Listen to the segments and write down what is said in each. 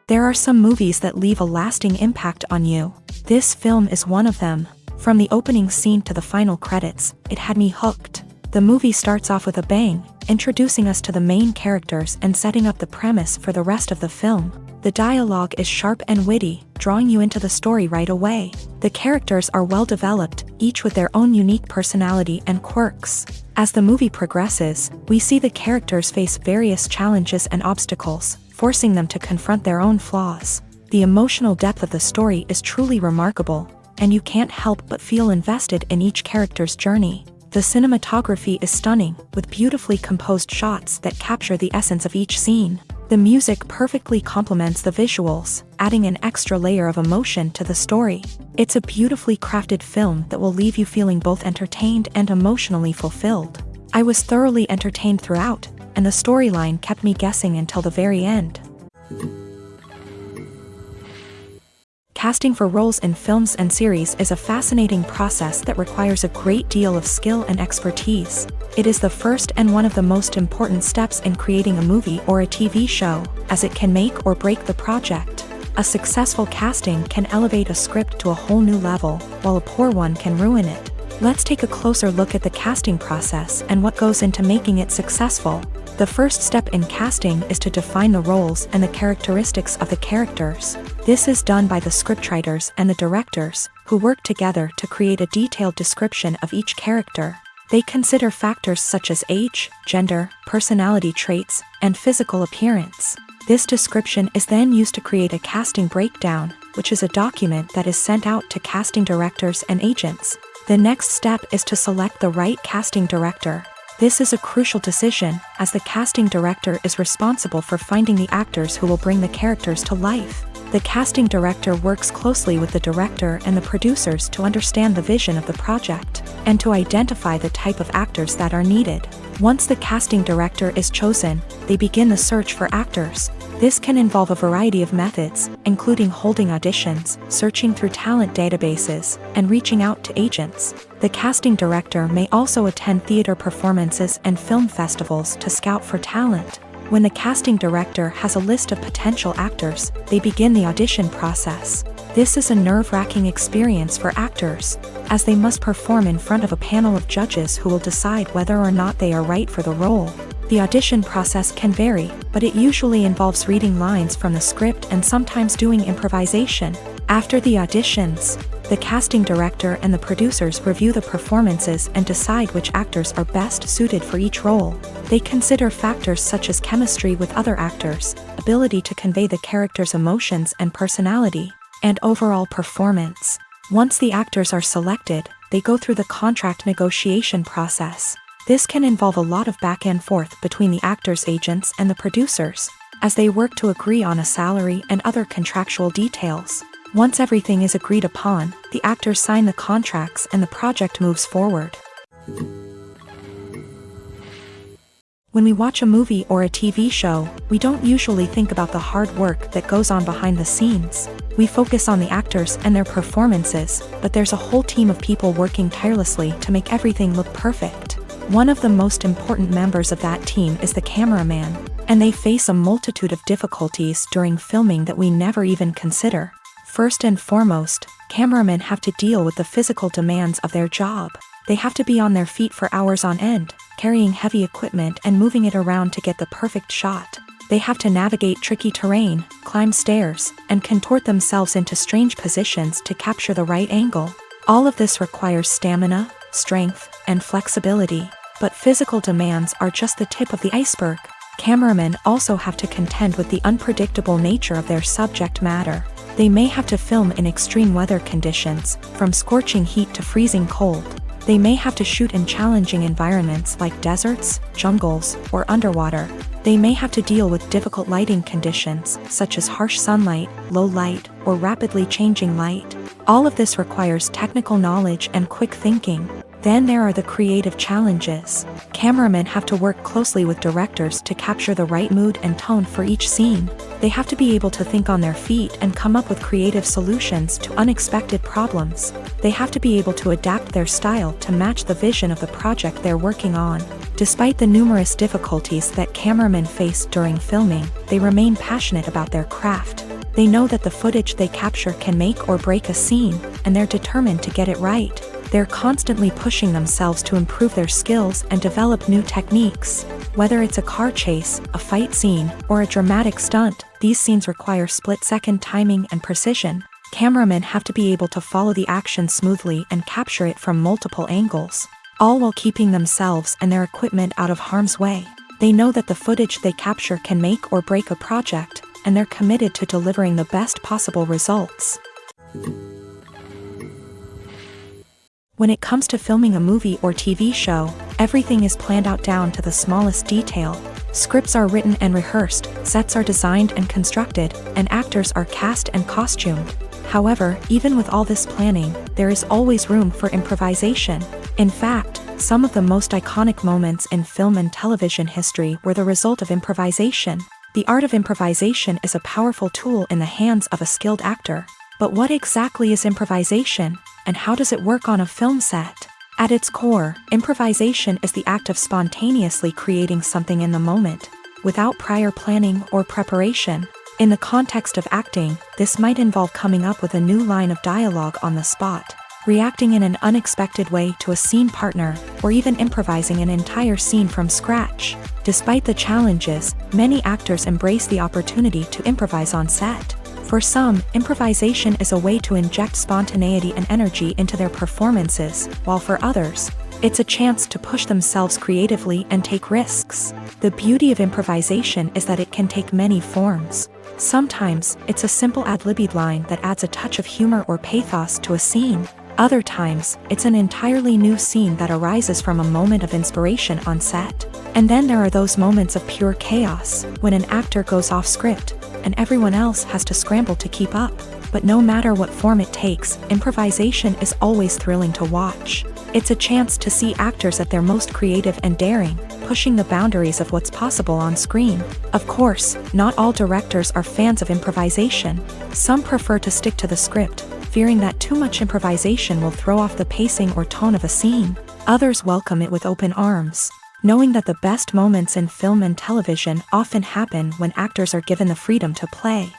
There are some movies that leave a lasting impact on you. This film is one of them. From the opening scene to the final credits, it had me hooked. The movie starts off with a bang, introducing us to the main characters and setting up the premise for the rest of the film. The dialogue is sharp and witty, drawing you into the story right away. The characters are well developed, each with their own unique personality and quirks. As the movie progresses, we see the characters face various challenges and obstacles, forcing them to confront their own flaws. The emotional depth of the story is truly remarkable, and you can't help but feel invested in each character's journey. The cinematography is stunning, with beautifully composed shots that capture the essence of each scene. The music perfectly complements the visuals, adding an extra layer of emotion to the story. It's a beautifully crafted film that will leave you feeling both entertained and emotionally fulfilled. I was thoroughly entertained throughout, and the storyline kept me guessing until the very end. Casting for roles in films and series is a fascinating process that requires a great deal of skill and expertise. It is the first and one of the most important steps in creating a movie or a TV show, as it can make or break the project. A successful casting can elevate a script to a whole new level, while a poor one can ruin it. Let's take a closer look at the casting process and what goes into making it successful. The first step in casting is to define the roles and the characteristics of the characters. This is done by the scriptwriters and the directors, who work together to create a detailed description of each character. They consider factors such as age, gender, personality traits, and physical appearance. This description is then used to create a casting breakdown, which is a document that is sent out to casting directors and agents. The next step is to select the right casting director. This is a crucial decision, as the casting director is responsible for finding the actors who will bring the characters to life. The casting director works closely with the director and the producers to understand the vision of the project, and to identify the type of actors that are needed. Once the casting director is chosen, they begin the search for actors. This can involve a variety of methods, including holding auditions, searching through talent databases, and reaching out to agents. The casting director may also attend theater performances and film festivals to scout for talent. When the casting director has a list of potential actors, they begin the audition process. This is a nerve-wracking experience for actors, as they must perform in front of a panel of judges who will decide whether or not they are right for the role. The audition process can vary, but it usually involves reading lines from the script and sometimes doing improvisation. After the auditions, the casting director and the producers review the performances and decide which actors are best suited for each role. They consider factors such as chemistry with other actors, ability to convey the character's emotions and personality, and overall performance. Once the actors are selected, they go through the contract negotiation process. This can involve a lot of back and forth between the actors' agents and the producers, as they work to agree on a salary and other contractual details. Once everything is agreed upon, the actors sign the contracts and the project moves forward. When we watch a movie or a TV show, we don't usually think about the hard work that goes on behind the scenes. We focus on the actors and their performances, but there's a whole team of people working tirelessly to make everything look perfect. One of the most important members of that team is the cameraman, and they face a multitude of difficulties during filming that we never even consider. First and foremost, cameramen have to deal with the physical demands of their job. They have to be on their feet for hours on end, carrying heavy equipment and moving it around to get the perfect shot. They have to navigate tricky terrain, climb stairs, and contort themselves into strange positions to capture the right angle. All of this requires stamina, strength, and flexibility. But physical demands are just the tip of the iceberg. Cameramen also have to contend with the unpredictable nature of their subject matter. They may have to film in extreme weather conditions, from scorching heat to freezing cold. They may have to shoot in challenging environments like deserts, jungles, or underwater. They may have to deal with difficult lighting conditions, such as harsh sunlight, low light, or rapidly changing light. All of this requires technical knowledge and quick thinking. Then there are the creative challenges. Cameramen have to work closely with directors to capture the right mood and tone for each scene. They have to be able to think on their feet and come up with creative solutions to unexpected problems. They have to be able to adapt their style to match the vision of the project they're working on. Despite the numerous difficulties that cameramen face during filming, they remain passionate about their craft. They know that the footage they capture can make or break a scene, and they're determined to get it right. They're constantly pushing themselves to improve their skills and develop new techniques. Whether it's a car chase, a fight scene, or a dramatic stunt, these scenes require split-second timing and precision. Cameramen have to be able to follow the action smoothly and capture it from multiple angles, all while keeping themselves and their equipment out of harm's way. They know that the footage they capture can make or break a project, and they're committed to delivering the best possible results. When it comes to filming a movie or TV show, everything is planned out down to the smallest detail. Scripts are written and rehearsed, sets are designed and constructed, and actors are cast and costumed. However, even with all this planning, there is always room for improvisation. In fact, some of the most iconic moments in film and television history were the result of improvisation. The art of improvisation is a powerful tool in the hands of a skilled actor. But what exactly is improvisation, and how does it work on a film set? At its core, improvisation is the act of spontaneously creating something in the moment, without prior planning or preparation. In the context of acting, this might involve coming up with a new line of dialogue on the spot, reacting in an unexpected way to a scene partner, or even improvising an entire scene from scratch. Despite the challenges, many actors embrace the opportunity to improvise on set. For some, improvisation is a way to inject spontaneity and energy into their performances, while for others, it's a chance to push themselves creatively and take risks. The beauty of improvisation is that it can take many forms. Sometimes, it's a simple ad-libbed line that adds a touch of humor or pathos to a scene. Other times, it's an entirely new scene that arises from a moment of inspiration on set. And then there are those moments of pure chaos, when an actor goes off script, and everyone else has to scramble to keep up. But no matter what form it takes, improvisation is always thrilling to watch. It's a chance to see actors at their most creative and daring, pushing the boundaries of what's possible on screen. Of course, not all directors are fans of improvisation. Some prefer to stick to the script, fearing that too much improvisation will throw off the pacing or tone of a scene. Others welcome it with open arms, knowing that the best moments in film and television often happen when actors are given the freedom to play.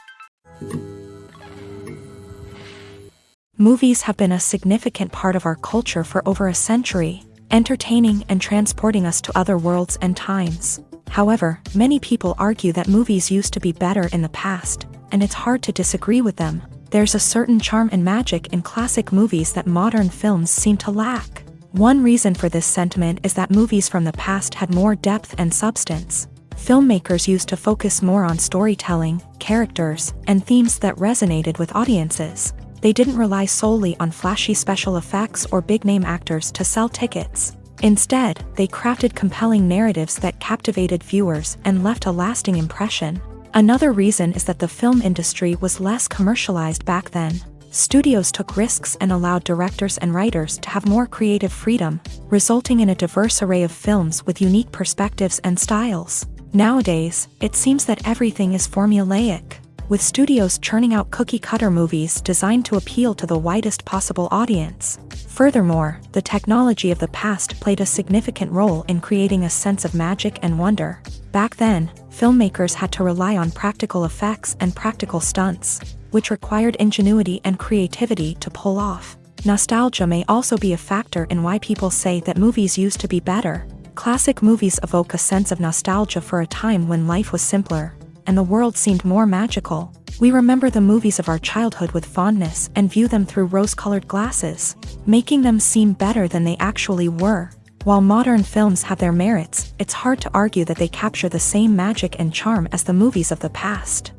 Movies have been a significant part of our culture for over a century, entertaining and transporting us to other worlds and times. However, many people argue that movies used to be better in the past, and it's hard to disagree with them. There's a certain charm and magic in classic movies that modern films seem to lack. One reason for this sentiment is that movies from the past had more depth and substance. Filmmakers used to focus more on storytelling, characters, and themes that resonated with audiences. They didn't rely solely on flashy special effects or big-name actors to sell tickets. Instead, they crafted compelling narratives that captivated viewers and left a lasting impression. Another reason is that the film industry was less commercialized back then. Studios took risks and allowed directors and writers to have more creative freedom, resulting in a diverse array of films with unique perspectives and styles. Nowadays, it seems that everything is formulaic, with studios churning out cookie-cutter movies designed to appeal to the widest possible audience. Furthermore, the technology of the past played a significant role in creating a sense of magic and wonder. Back then, filmmakers had to rely on practical effects and practical stunts, which required ingenuity and creativity to pull off. Nostalgia may also be a factor in why people say that movies used to be better. Classic movies evoke a sense of nostalgia for a time when life was simpler, and the world seemed more magical. We remember the movies of our childhood with fondness and view them through rose-colored glasses, making them seem better than they actually were. While modern films have their merits, it's hard to argue that they capture the same magic and charm as the movies of the past.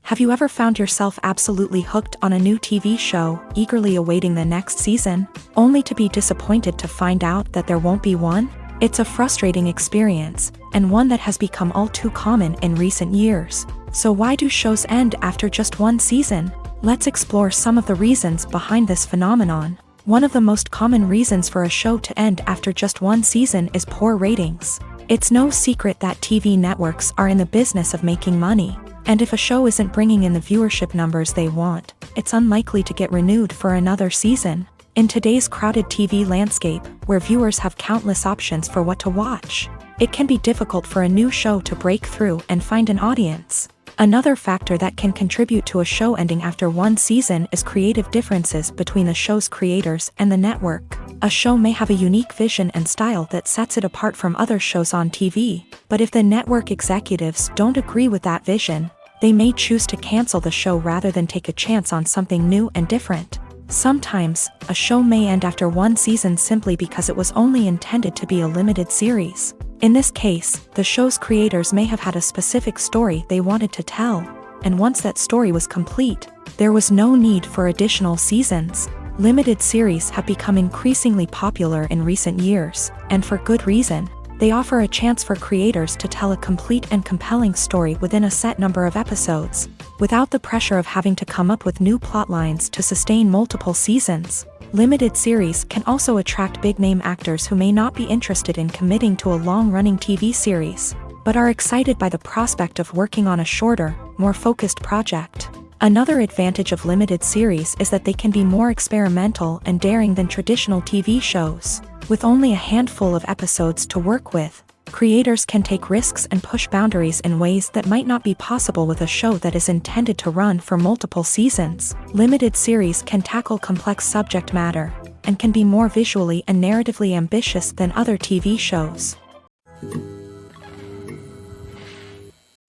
Have you ever found yourself absolutely hooked on a new TV show, eagerly awaiting the next season, only to be disappointed to find out that there won't be one? It's a frustrating experience, and one that has become all too common in recent years. So why do shows end after just one season? Let's explore some of the reasons behind this phenomenon. One of the most common reasons for a show to end after just one season is poor ratings. It's no secret that TV networks are in the business of making money, and if a show isn't bringing in the viewership numbers they want, it's unlikely to get renewed for another season. In today's crowded TV landscape, where viewers have countless options for what to watch, it can be difficult for a new show to break through and find an audience. Another factor that can contribute to a show ending after one season is creative differences between the show's creators and the network. A show may have a unique vision and style that sets it apart from other shows on TV, but if the network executives don't agree with that vision, they may choose to cancel the show rather than take a chance on something new and different. Sometimes, a show may end after one season simply because it was only intended to be a limited series. In this case, the show's creators may have had a specific story they wanted to tell, and once that story was complete, there was no need for additional seasons. Limited series have become increasingly popular in recent years, and for good reason. They offer a chance for creators to tell a complete and compelling story within a set number of episodes, without the pressure of having to come up with new plotlines to sustain multiple seasons. Limited series can also attract big-name actors who may not be interested in committing to a long-running TV series, but are excited by the prospect of working on a shorter, more focused project. Another advantage of limited series is that they can be more experimental and daring than traditional TV shows. With only a handful of episodes to work with, creators can take risks and push boundaries in ways that might not be possible with a show that is intended to run for multiple seasons. Limited series can tackle complex subject matter, and can be more visually and narratively ambitious than other TV shows.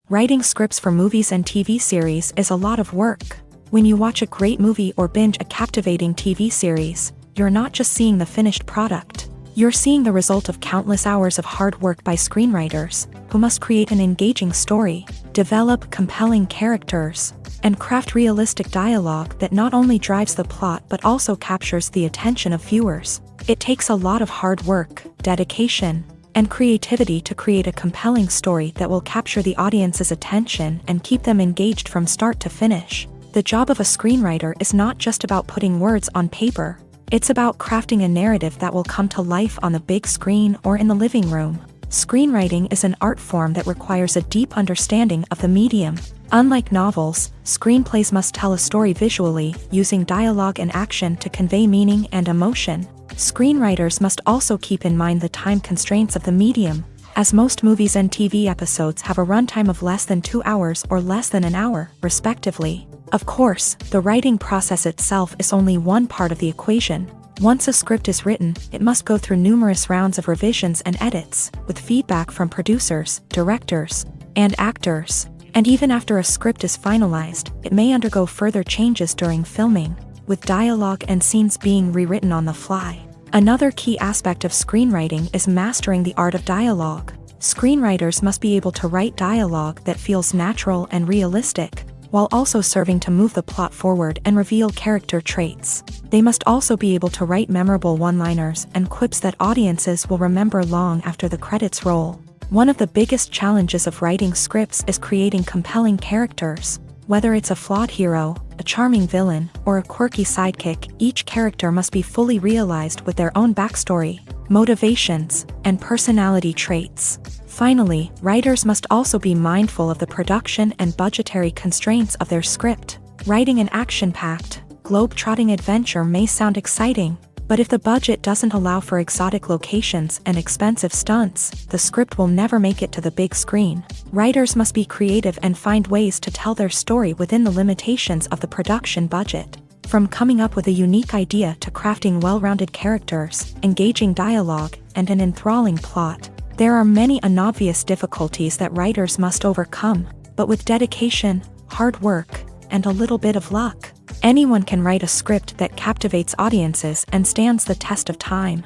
Writing scripts for movies and TV series is a lot of work. When you watch a great movie or binge a captivating TV series, you're not just seeing the finished product. You're seeing the result of countless hours of hard work by screenwriters, who must create an engaging story, develop compelling characters, and craft realistic dialogue that not only drives the plot but also captures the attention of viewers. It takes a lot of hard work, dedication, and creativity to create a compelling story that will capture the audience's attention and keep them engaged from start to finish. The job of a screenwriter is not just about putting words on paper. It's about crafting a narrative that will come to life on the big screen or in the living room. Screenwriting is an art form that requires a deep understanding of the medium. Unlike novels, screenplays must tell a story visually, using dialogue and action to convey meaning and emotion. Screenwriters must also keep in mind the time constraints of the medium, as most movies and TV episodes have a runtime of less than 2 hours or less than an hour, respectively. Of course, the writing process itself is only one part of the equation. Once a script is written, it must go through numerous rounds of revisions and edits, with feedback from producers, directors, and actors. And even after a script is finalized, it may undergo further changes during filming, with dialogue and scenes being rewritten on the fly. Another key aspect of screenwriting is mastering the art of dialogue. Screenwriters must be able to write dialogue that feels natural and realistic, while also serving to move the plot forward and reveal character traits. They must also be able to write memorable one-liners and quips that audiences will remember long after the credits roll. One of the biggest challenges of writing scripts is creating compelling characters. Whether it's a flawed hero, a charming villain, or a quirky sidekick, each character must be fully realized with their own backstory, motivations, and personality traits. Finally, writers must also be mindful of the production and budgetary constraints of their script. Writing an action-packed, globe-trotting adventure may sound exciting, but if the budget doesn't allow for exotic locations and expensive stunts, the script will never make it to the big screen. Writers must be creative and find ways to tell their story within the limitations of the production budget. From coming up with a unique idea to crafting well-rounded characters, engaging dialogue, and an enthralling plot, there are many unobvious difficulties that writers must overcome, but with dedication, hard work, and a little bit of luck, anyone can write a script that captivates audiences and stands the test of time.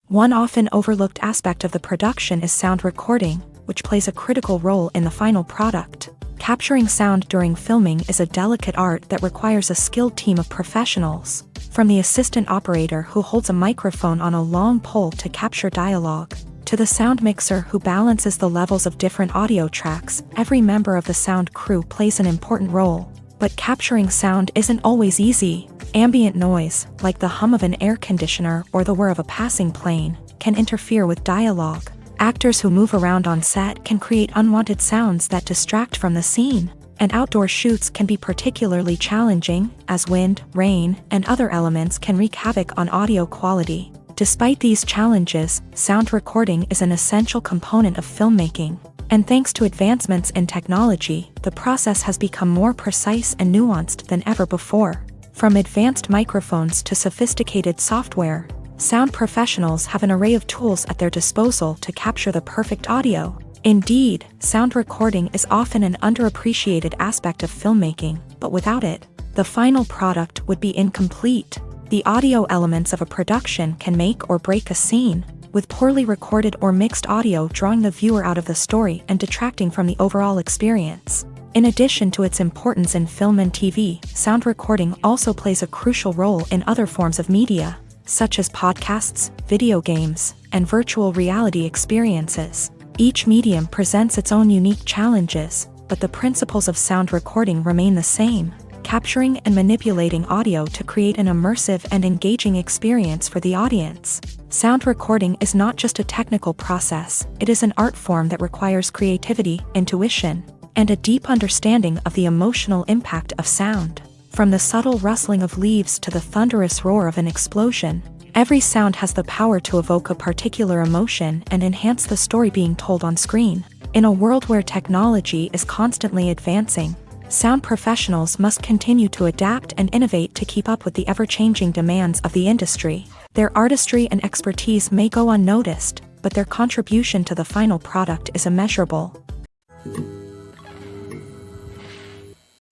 One often overlooked aspect of the production is sound recording, which plays a critical role in the final product. Capturing sound during filming is a delicate art that requires a skilled team of professionals. From the assistant operator who holds a microphone on a long pole to capture dialogue, to the sound mixer who balances the levels of different audio tracks, every member of the sound crew plays an important role. But capturing sound isn't always easy. Ambient noise, like the hum of an air conditioner or the whir of a passing plane, can interfere with dialogue. Actors who move around on set can create unwanted sounds that distract from the scene. And outdoor shoots can be particularly challenging, as wind, rain, and other elements can wreak havoc on audio quality. Despite these challenges, sound recording is an essential component of filmmaking. And thanks to advancements in technology, the process has become more precise and nuanced than ever before. From advanced microphones to sophisticated software, sound professionals have an array of tools at their disposal to capture the perfect audio. Indeed, sound recording is often an underappreciated aspect of filmmaking, but without it, the final product would be incomplete. The audio elements of a production can make or break a scene, with poorly recorded or mixed audio drawing the viewer out of the story and detracting from the overall experience. In addition to its importance in film and TV, sound recording also plays a crucial role in other forms of media, such as podcasts, video games, and virtual reality experiences. Each medium presents its own unique challenges, but the principles of sound recording remain the same: capturing and manipulating audio to create an immersive and engaging experience for the audience. Sound recording is not just a technical process, it is an art form that requires creativity, intuition, and a deep understanding of the emotional impact of sound. From the subtle rustling of leaves to the thunderous roar of an explosion, every sound has the power to evoke a particular emotion and enhance the story being told on screen. In a world where technology is constantly advancing, sound professionals must continue to adapt and innovate to keep up with the ever-changing demands of the industry. Their artistry and expertise may go unnoticed, but their contribution to the final product is immeasurable.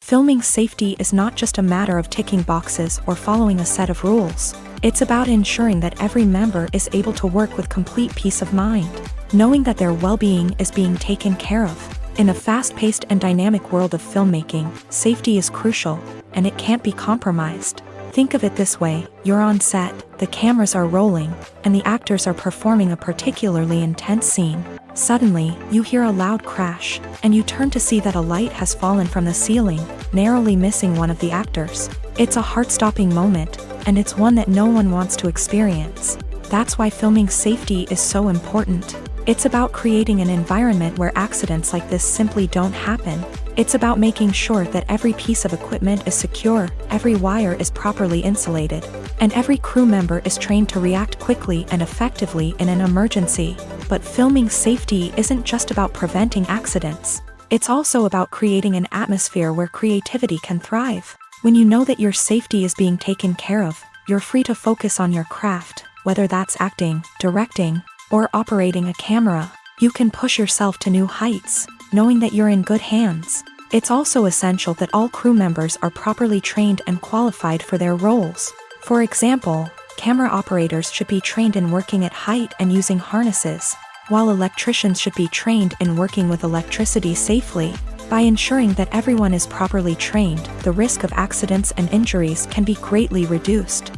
Filming safety is not just a matter of ticking boxes or following a set of rules. It's about ensuring that every member is able to work with complete peace of mind, knowing that their well-being is being taken care of. In a fast-paced and dynamic world of filmmaking, safety is crucial, and it can't be compromised. Think of it this way: you're on set, the cameras are rolling, and the actors are performing a particularly intense scene. Suddenly, you hear a loud crash, and you turn to see that a light has fallen from the ceiling, narrowly missing one of the actors. It's a heart-stopping moment, and it's one that no one wants to experience. That's why filming safety is so important. It's about creating an environment where accidents like this simply don't happen. It's about making sure that every piece of equipment is secure, every wire is properly insulated, and every crew member is trained to react quickly and effectively in an emergency. But filming safety isn't just about preventing accidents. It's also about creating an atmosphere where creativity can thrive. When you know that your safety is being taken care of, you're free to focus on your craft, whether that's acting, directing, or operating a camera. You can push yourself to new heights, knowing that you're in good hands. It's also essential that all crew members are properly trained and qualified for their roles. For example, camera operators should be trained in working at height and using harnesses, while electricians should be trained in working with electricity safely. By ensuring that everyone is properly trained, the risk of accidents and injuries can be greatly reduced.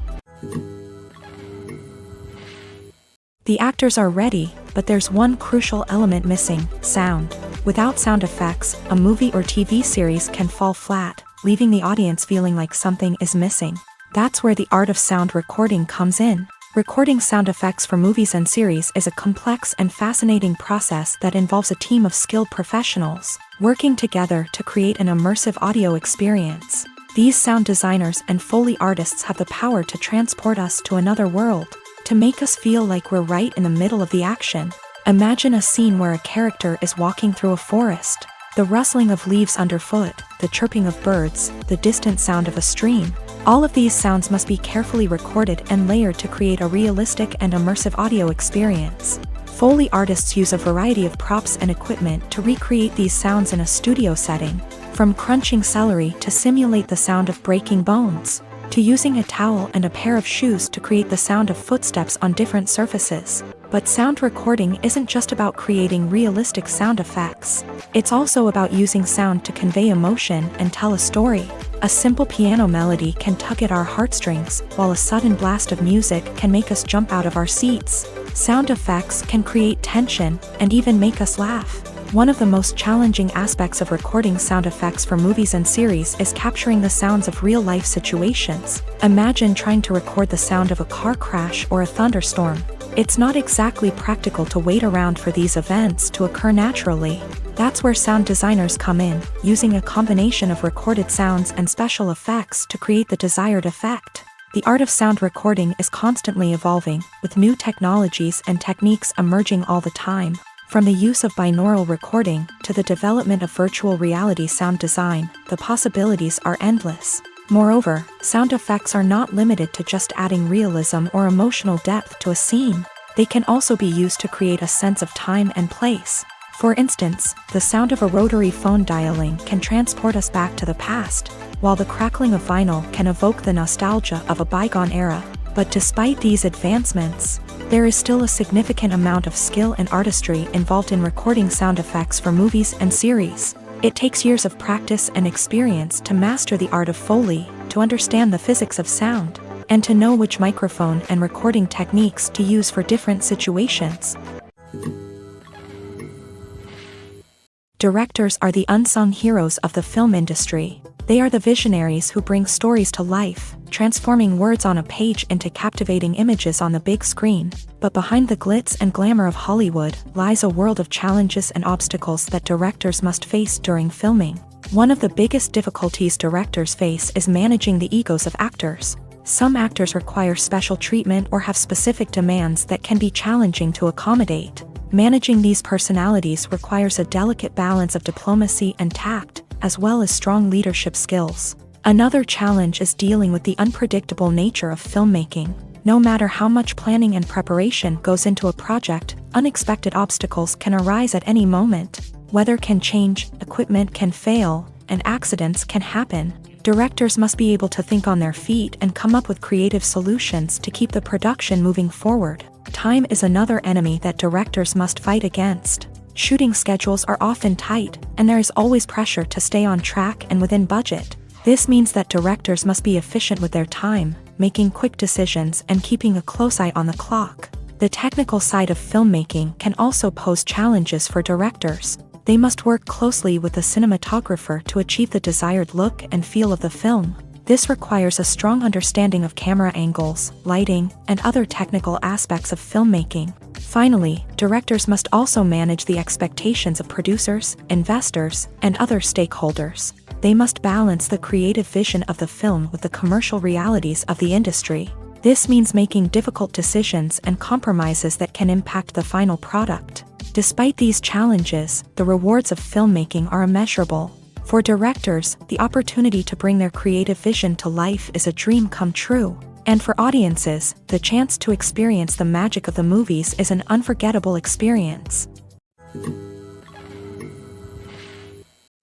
The actors are ready, but there's one crucial element missing: sound. Without sound effects, a movie or TV series can fall flat, leaving the audience feeling like something is missing. That's where the art of sound recording comes in. Recording sound effects for movies and series is a complex and fascinating process that involves a team of skilled professionals working together to create an immersive audio experience. These sound designers and Foley artists have the power to transport us to another world, to make us feel like we're right in the middle of the action. Imagine a scene where a character is walking through a forest. The rustling of leaves underfoot, the chirping of birds, the distant sound of a stream. All of these sounds must be carefully recorded and layered to create a realistic and immersive audio experience. Foley artists use a variety of props and equipment to recreate these sounds in a studio setting, from crunching celery to simulate the sound of breaking bones, to using a towel and a pair of shoes to create the sound of footsteps on different surfaces. But sound recording isn't just about creating realistic sound effects. It's also about using sound to convey emotion and tell a story. A simple piano melody can tug at our heartstrings, while a sudden blast of music can make us jump out of our seats. Sound effects can create tension and even make us laugh. One of the most challenging aspects of recording sound effects for movies and series is capturing the sounds of real-life situations. Imagine trying to record the sound of a car crash or a thunderstorm. It's not exactly practical to wait around for these events to occur naturally. That's where sound designers come in, using a combination of recorded sounds and special effects to create the desired effect. The art of sound recording is constantly evolving, with new technologies and techniques emerging all the time. From the use of binaural recording to the development of virtual reality sound design, the possibilities are endless. Moreover, sound effects are not limited to just adding realism or emotional depth to a scene. They can also be used to create a sense of time and place. For instance, the sound of a rotary phone dialing can transport us back to the past, while the crackling of vinyl can evoke the nostalgia of a bygone era. But despite these advancements, there is still a significant amount of skill and artistry involved in recording sound effects for movies and series. It takes years of practice and experience to master the art of Foley, to understand the physics of sound, and to know which microphone and recording techniques to use for different situations. Directors are the unsung heroes of the film industry. They are the visionaries who bring stories to life, transforming words on a page into captivating images on the big screen. But behind the glitz and glamour of Hollywood lies a world of challenges and obstacles that directors must face during filming. One of the biggest difficulties directors face is managing the egos of actors. Some actors require special treatment or have specific demands that can be challenging to accommodate. Managing these personalities requires a delicate balance of diplomacy and tact, as well as strong leadership skills. Another challenge is dealing with the unpredictable nature of filmmaking. No matter how much planning and preparation goes into a project, unexpected obstacles can arise at any moment. Weather can change, equipment can fail, and accidents can happen. Directors must be able to think on their feet and come up with creative solutions to keep the production moving forward. Time is another enemy that directors must fight against. Shooting schedules are often tight, and there is always pressure to stay on track and within budget. This means that directors must be efficient with their time, making quick decisions and keeping a close eye on the clock. The technical side of filmmaking can also pose challenges for directors. They must work closely with the cinematographer to achieve the desired look and feel of the film. This requires a strong understanding of camera angles, lighting, and other technical aspects of filmmaking. Finally, directors must also manage the expectations of producers, investors, and other stakeholders. They must balance the creative vision of the film with the commercial realities of the industry. This means making difficult decisions and compromises that can impact the final product. Despite these challenges, the rewards of filmmaking are immeasurable. For directors, the opportunity to bring their creative vision to life is a dream come true. And for audiences, the chance to experience the magic of the movies is an unforgettable experience.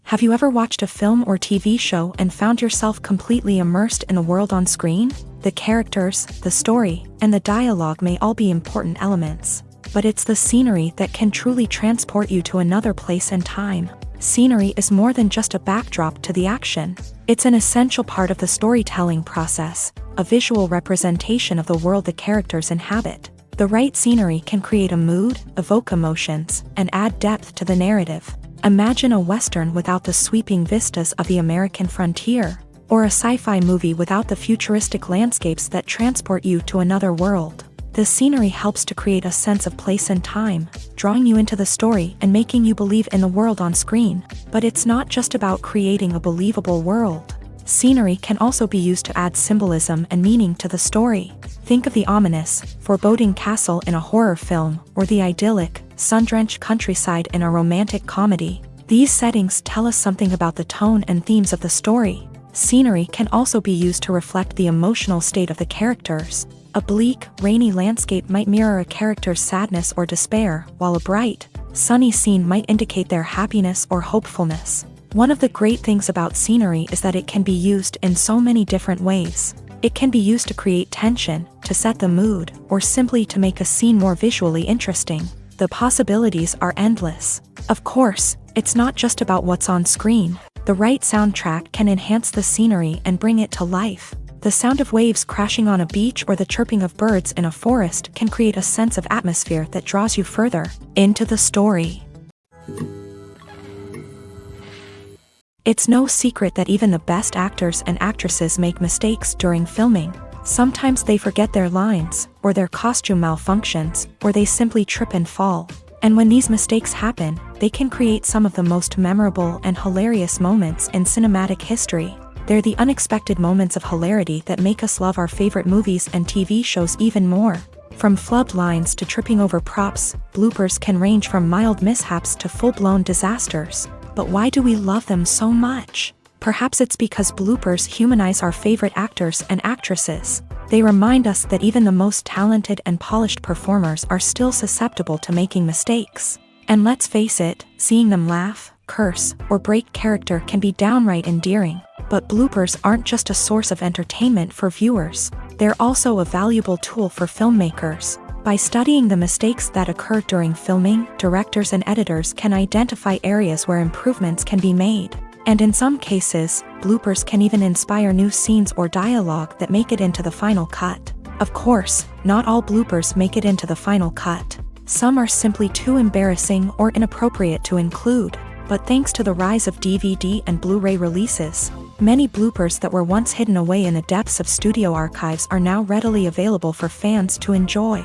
Have you ever watched a film or TV show and found yourself completely immersed in the world on screen? The characters, the story, and the dialogue may all be important elements, but it's the scenery that can truly transport you to another place and time. Scenery is more than just a backdrop to the action. It's an essential part of the storytelling process, a visual representation of the world the characters inhabit. The right scenery can create a mood, evoke emotions, and add depth to the narrative. Imagine a Western without the sweeping vistas of the American frontier, or a sci-fi movie without the futuristic landscapes that transport you to another world. The scenery helps to create a sense of place and time, drawing you into the story and making you believe in the world on screen. But it's not just about creating a believable world. Scenery can also be used to add symbolism and meaning to the story. Think of the ominous, foreboding castle in a horror film, or the idyllic, sun-drenched countryside in a romantic comedy. These settings tell us something about the tone and themes of the story. Scenery can also be used to reflect the emotional state of the characters. A bleak, rainy landscape might mirror a character's sadness or despair, while a bright, sunny scene might indicate their happiness or hopefulness. One of the great things about scenery is that it can be used in so many different ways. It can be used to create tension, to set the mood, or simply to make a scene more visually interesting. The possibilities are endless. Of course, it's not just about what's on screen. The right soundtrack can enhance the scenery and bring it to life. The sound of waves crashing on a beach or the chirping of birds in a forest can create a sense of atmosphere that draws you further into the story. It's no secret that even the best actors and actresses make mistakes during filming. Sometimes they forget their lines, or their costume malfunctions, or they simply trip and fall. And when these mistakes happen, they can create some of the most memorable and hilarious moments in cinematic history. They're the unexpected moments of hilarity that make us love our favorite movies and TV shows even more. From flubbed lines to tripping over props, bloopers can range from mild mishaps to full-blown disasters. But why do we love them so much? Perhaps it's because bloopers humanize our favorite actors and actresses. They remind us that even the most talented and polished performers are still susceptible to making mistakes. And let's face it, seeing them laugh, curse, or break character can be downright endearing. But bloopers aren't just a source of entertainment for viewers. They're also a valuable tool for filmmakers. By studying the mistakes that occur during filming, directors and editors can identify areas where improvements can be made. And in some cases, bloopers can even inspire new scenes or dialogue that make it into the final cut. Of course, not all bloopers make it into the final cut. Some are simply too embarrassing or inappropriate to include. But thanks to the rise of DVD and Blu-ray releases, many bloopers that were once hidden away in the depths of studio archives are now readily available for fans to enjoy.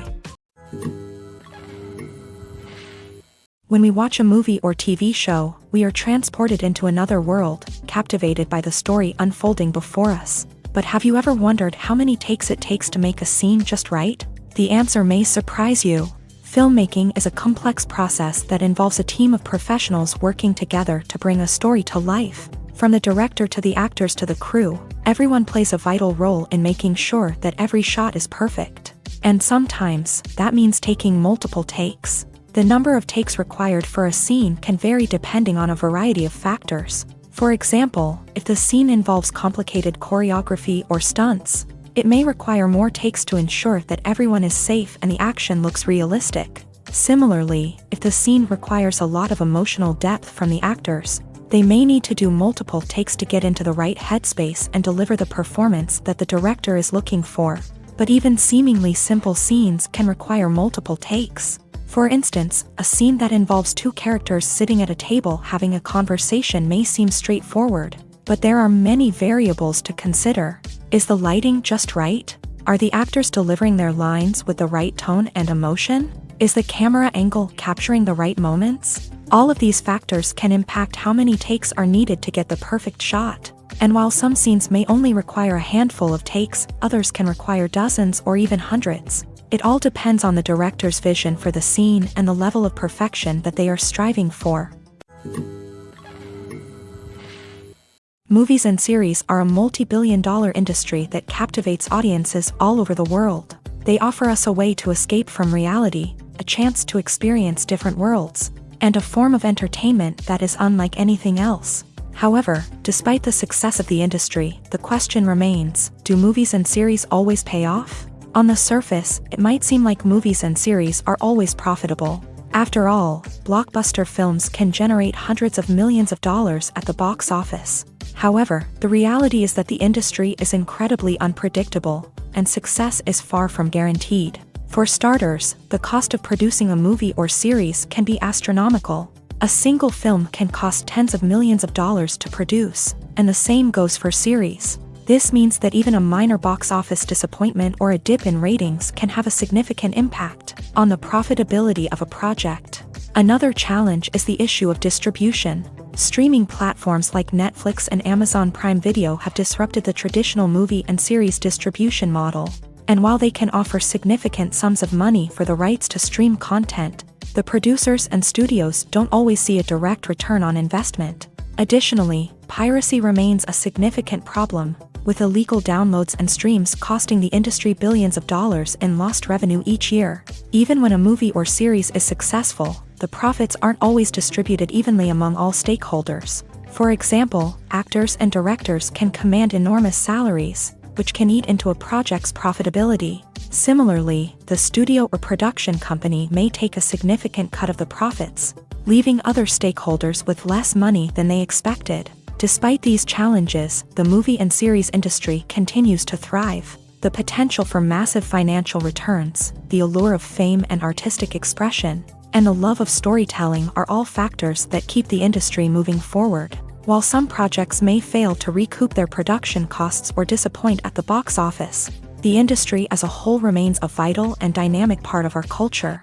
When we watch a movie or TV show, we are transported into another world, captivated by the story unfolding before us. But have you ever wondered how many takes it takes to make a scene just right? The answer may surprise you. Filmmaking is a complex process that involves a team of professionals working together to bring a story to life. From the director to the actors to the crew, everyone plays a vital role in making sure that every shot is perfect. And sometimes, that means taking multiple takes. The number of takes required for a scene can vary depending on a variety of factors. For example, if the scene involves complicated choreography or stunts, it may require more takes to ensure that everyone is safe and the action looks realistic. Similarly, if the scene requires a lot of emotional depth from the actors, they may need to do multiple takes to get into the right headspace and deliver the performance that the director is looking for. But even seemingly simple scenes can require multiple takes. For instance, a scene that involves two characters sitting at a table having a conversation may seem straightforward, but there are many variables to consider. Is the lighting just right? Are the actors delivering their lines with the right tone and emotion? Is the camera angle capturing the right moments? All of these factors can impact how many takes are needed to get the perfect shot. And while some scenes may only require a handful of takes, others can require dozens or even hundreds. It all depends on the director's vision for the scene and the level of perfection that they are striving for. Movies and series are a multi-billion-dollar industry that captivates audiences all over the world. They offer us a way to escape from reality, a chance to experience different worlds, and a form of entertainment that is unlike anything else. However, despite the success of the industry, the question remains, do movies and series always pay off? On the surface, it might seem like movies and series are always profitable. After all, blockbuster films can generate hundreds of millions of dollars at the box office. However, the reality is that the industry is incredibly unpredictable, and success is far from guaranteed. For starters, the cost of producing a movie or series can be astronomical. A single film can cost tens of millions of dollars to produce, and the same goes for series. This means that even a minor box office disappointment or a dip in ratings can have a significant impact on the profitability of a project. Another challenge is the issue of distribution. Streaming platforms like Netflix and Amazon Prime Video have disrupted the traditional movie and series distribution model. And while they can offer significant sums of money for the rights to stream content, the producers and studios don't always see a direct return on investment. Additionally, piracy remains a significant problem, with illegal downloads and streams costing the industry billions of dollars in lost revenue each year. Even when a movie or series is successful, the profits aren't always distributed evenly among all stakeholders. For example, actors and directors can command enormous salaries, which can eat into a project's profitability. Similarly, the studio or production company may take a significant cut of the profits, leaving other stakeholders with less money than they expected. Despite these challenges, the movie and series industry continues to thrive. The potential for massive financial returns, the allure of fame and artistic expression, and the love of storytelling are all factors that keep the industry moving forward. While some projects may fail to recoup their production costs or disappoint at the box office, the industry as a whole remains a vital and dynamic part of our culture.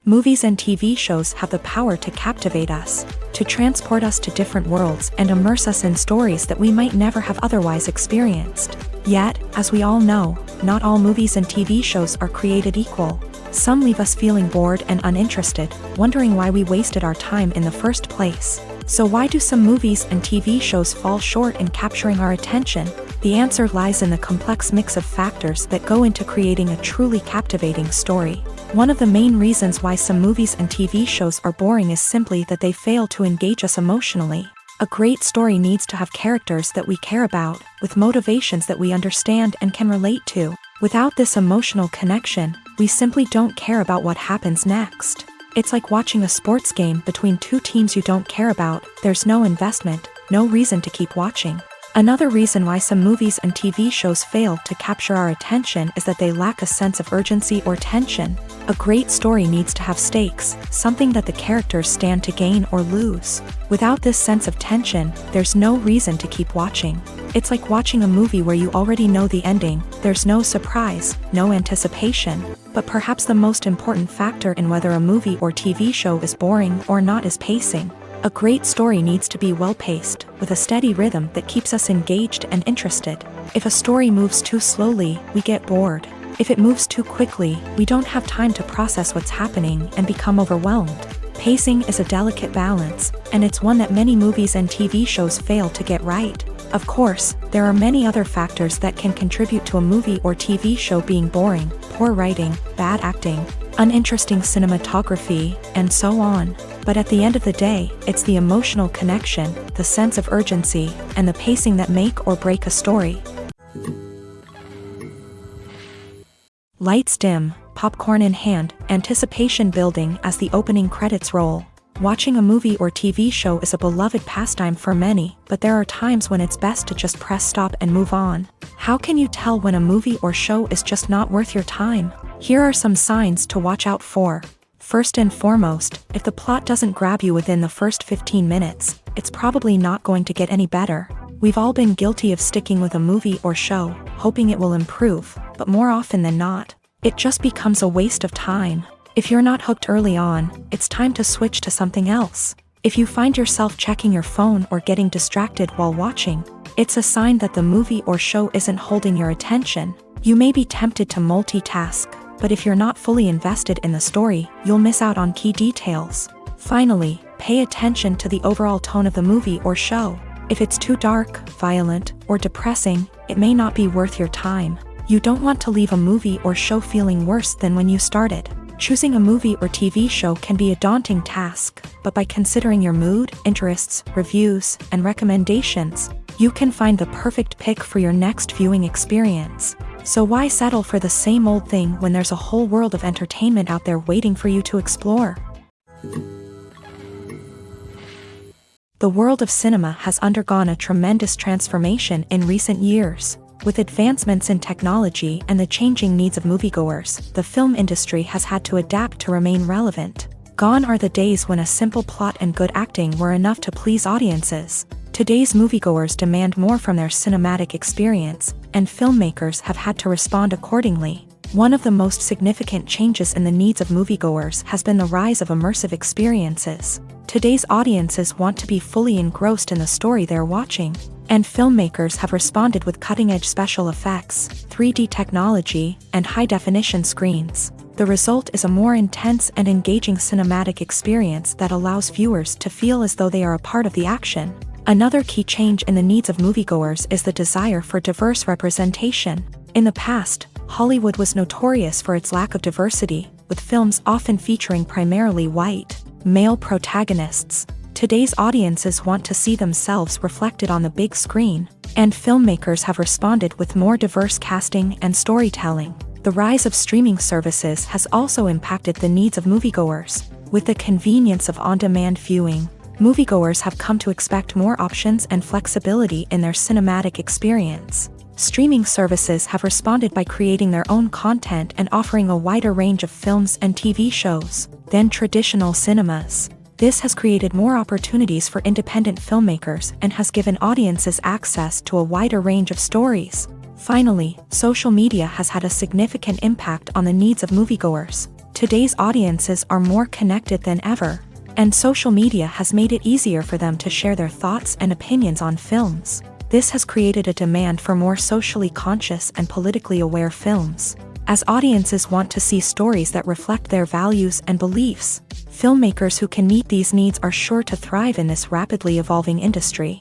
Movies and TV shows have the power to captivate us, to transport us to different worlds and immerse us in stories that we might never have otherwise experienced. Yet, as we all know, not all movies and TV shows are created equal. Some leave us feeling bored and uninterested, wondering why we wasted our time in the first place. So why do some movies and TV shows fall short in capturing our attention? The answer lies in the complex mix of factors that go into creating a truly captivating story. One of the main reasons why some movies and TV shows are boring is simply that they fail to engage us emotionally. A great story needs to have characters that we care about, with motivations that we understand and can relate to. Without this emotional connection, we simply don't care about what happens next. It's like watching a sports game between two teams you don't care about. There's no investment, no reason to keep watching. Another reason why some movies and TV shows fail to capture our attention is that they lack a sense of urgency or tension. A great story needs to have stakes, something that the characters stand to gain or lose. Without this sense of tension, there's no reason to keep watching. It's like watching a movie where you already know the ending. There's no surprise, no anticipation. But perhaps the most important factor in whether a movie or TV show is boring or not is pacing. A great story needs to be well-paced, with a steady rhythm that keeps us engaged and interested. If a story moves too slowly, we get bored. If it moves too quickly, we don't have time to process what's happening and become overwhelmed. Pacing is a delicate balance, and it's one that many movies and TV shows fail to get right. Of course, there are many other factors that can contribute to a movie or TV show being boring: poor writing, bad acting, uninteresting cinematography, and so on. But at the end of the day, it's the emotional connection, the sense of urgency, and the pacing that make or break a story. Lights dim, popcorn in hand, anticipation building as the opening credits roll. Watching a movie or TV show is a beloved pastime for many, but there are times when it's best to just press stop and move on. How can you tell when a movie or show is just not worth your time? Here are some signs to watch out for. First and foremost, if the plot doesn't grab you within the first 15 minutes, it's probably not going to get any better. We've all been guilty of sticking with a movie or show, hoping it will improve, but more often than not, it just becomes a waste of time. If you're not hooked early on, it's time to switch to something else. If you find yourself checking your phone or getting distracted while watching, it's a sign that the movie or show isn't holding your attention. You may be tempted to multitask, but if you're not fully invested in the story, you'll miss out on key details. Finally, pay attention to the overall tone of the movie or show. If it's too dark, violent, or depressing, it may not be worth your time. You don't want to leave a movie or show feeling worse than when you started. Choosing a movie or TV show can be a daunting task, but by considering your mood, interests, reviews, and recommendations, you can find the perfect pick for your next viewing experience. So why settle for the same old thing when there's a whole world of entertainment out there waiting for you to explore? The world of cinema has undergone a tremendous transformation in recent years. With advancements in technology and the changing needs of moviegoers, the film industry has had to adapt to remain relevant. Gone are the days when a simple plot and good acting were enough to please audiences. Today's moviegoers demand more from their cinematic experience, and filmmakers have had to respond accordingly. One of the most significant changes in the needs of moviegoers has been the rise of immersive experiences. Today's audiences want to be fully engrossed in the story they're watching, and filmmakers have responded with cutting-edge special effects, 3D technology, and high-definition screens. The result is a more intense and engaging cinematic experience that allows viewers to feel as though they are a part of the action. Another key change in the needs of moviegoers is the desire for diverse representation. In the past, Hollywood was notorious for its lack of diversity, with films often featuring primarily white, male protagonists. Today's audiences want to see themselves reflected on the big screen, and filmmakers have responded with more diverse casting and storytelling. The rise of streaming services has also impacted the needs of moviegoers. With the convenience of on-demand viewing, moviegoers have come to expect more options and flexibility in their cinematic experience. Streaming services have responded by creating their own content and offering a wider range of films and TV shows than traditional cinemas. This has created more opportunities for independent filmmakers and has given audiences access to a wider range of stories. Finally, social media has had a significant impact on the needs of moviegoers. Today's audiences are more connected than ever, and social media has made it easier for them to share their thoughts and opinions on films. This has created a demand for more socially conscious and politically aware films. As audiences want to see stories that reflect their values and beliefs, filmmakers who can meet these needs are sure to thrive in this rapidly evolving industry.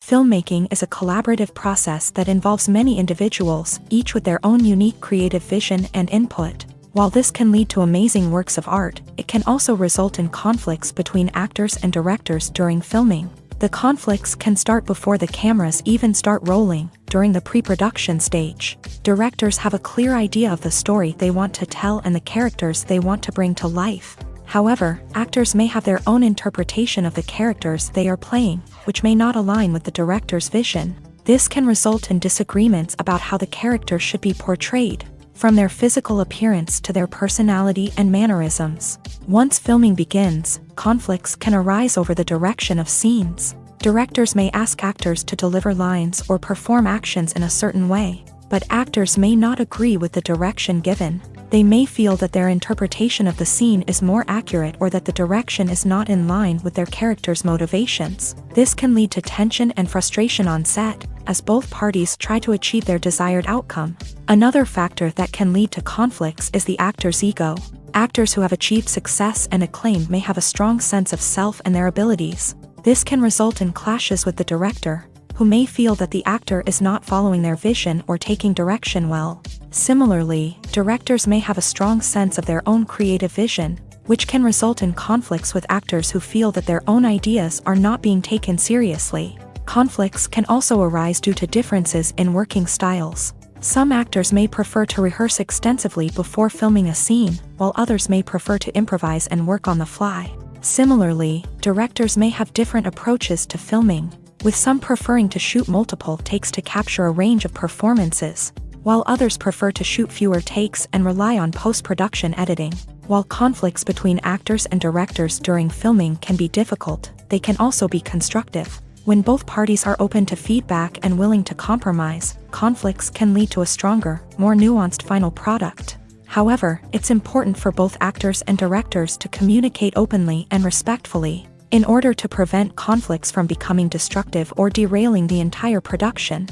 Filmmaking is a collaborative process that involves many individuals, each with their own unique creative vision and input. While this can lead to amazing works of art, it can also result in conflicts between actors and directors during filming. The conflicts can start before the cameras even start rolling, during the pre-production stage. Directors have a clear idea of the story they want to tell and the characters they want to bring to life. However, actors may have their own interpretation of the characters they are playing, which may not align with the director's vision. This can result in disagreements about how the character should be portrayed, from their physical appearance to their personality and mannerisms. Once filming begins, conflicts can arise over the direction of scenes. Directors may ask actors to deliver lines or perform actions in a certain way, but actors may not agree with the direction given. They may feel that their interpretation of the scene is more accurate or that the direction is not in line with their character's motivations. This can lead to tension and frustration on set, as both parties try to achieve their desired outcome. Another factor that can lead to conflicts is the actor's ego. Actors who have achieved success and acclaim may have a strong sense of self and their abilities. This can result in clashes with the director, who may feel that the actor is not following their vision or taking direction well. Similarly, directors may have a strong sense of their own creative vision, which can result in conflicts with actors who feel that their own ideas are not being taken seriously. Conflicts can also arise due to differences in working styles. Some actors may prefer to rehearse extensively before filming a scene, while others may prefer to improvise and work on the fly. Similarly, directors may have different approaches to filming, with some preferring to shoot multiple takes to capture a range of performances, while others prefer to shoot fewer takes and rely on post-production editing. While conflicts between actors and directors during filming can be difficult, they can also be constructive. When both parties are open to feedback and willing to compromise, conflicts can lead to a stronger, more nuanced final product. However, it's important for both actors and directors to communicate openly and respectfully, in order to prevent conflicts from becoming destructive or derailing the entire production.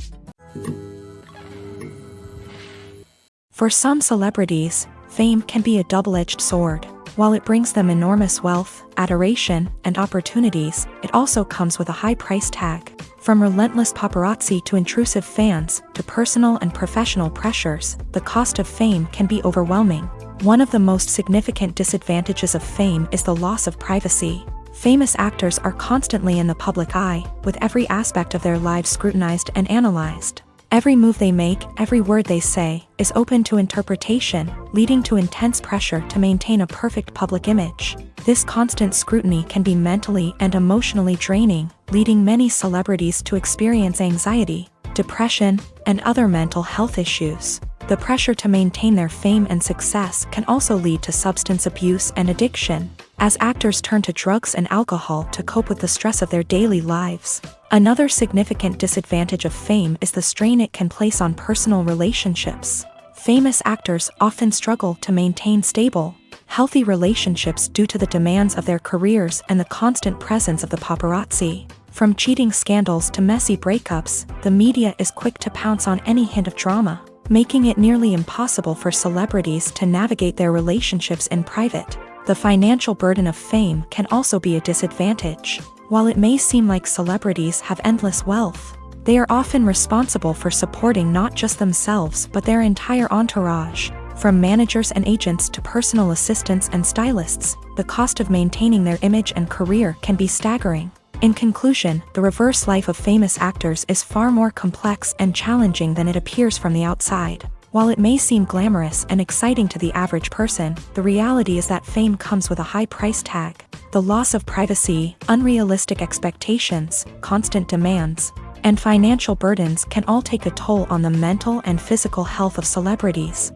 For some celebrities, fame can be a double-edged sword. While it brings them enormous wealth, adoration, and opportunities, it also comes with a high price tag. From relentless paparazzi to intrusive fans, to personal and professional pressures, the cost of fame can be overwhelming. One of the most significant disadvantages of fame is the loss of privacy. Famous actors are constantly in the public eye, with every aspect of their lives scrutinized and analyzed. Every move they make, every word they say, is open to interpretation, leading to intense pressure to maintain a perfect public image. This constant scrutiny can be mentally and emotionally draining, leading many celebrities to experience anxiety, depression, and other mental health issues. The pressure to maintain their fame and success can also lead to substance abuse and addiction, as actors turn to drugs and alcohol to cope with the stress of their daily lives. Another significant disadvantage of fame is the strain it can place on personal relationships. Famous actors often struggle to maintain stable, healthy relationships due to the demands of their careers and the constant presence of the paparazzi. From cheating scandals to messy breakups, the media is quick to pounce on any hint of drama, making it nearly impossible for celebrities to navigate their relationships in private. The financial burden of fame can also be a disadvantage. While it may seem like celebrities have endless wealth, they are often responsible for supporting not just themselves but their entire entourage. From managers and agents to personal assistants and stylists, the cost of maintaining their image and career can be staggering. In conclusion, the reverse life of famous actors is far more complex and challenging than it appears from the outside. While it may seem glamorous and exciting to the average person, the reality is that fame comes with a high price tag. The loss of privacy, unrealistic expectations, constant demands, and financial burdens can all take a toll on the mental and physical health of celebrities.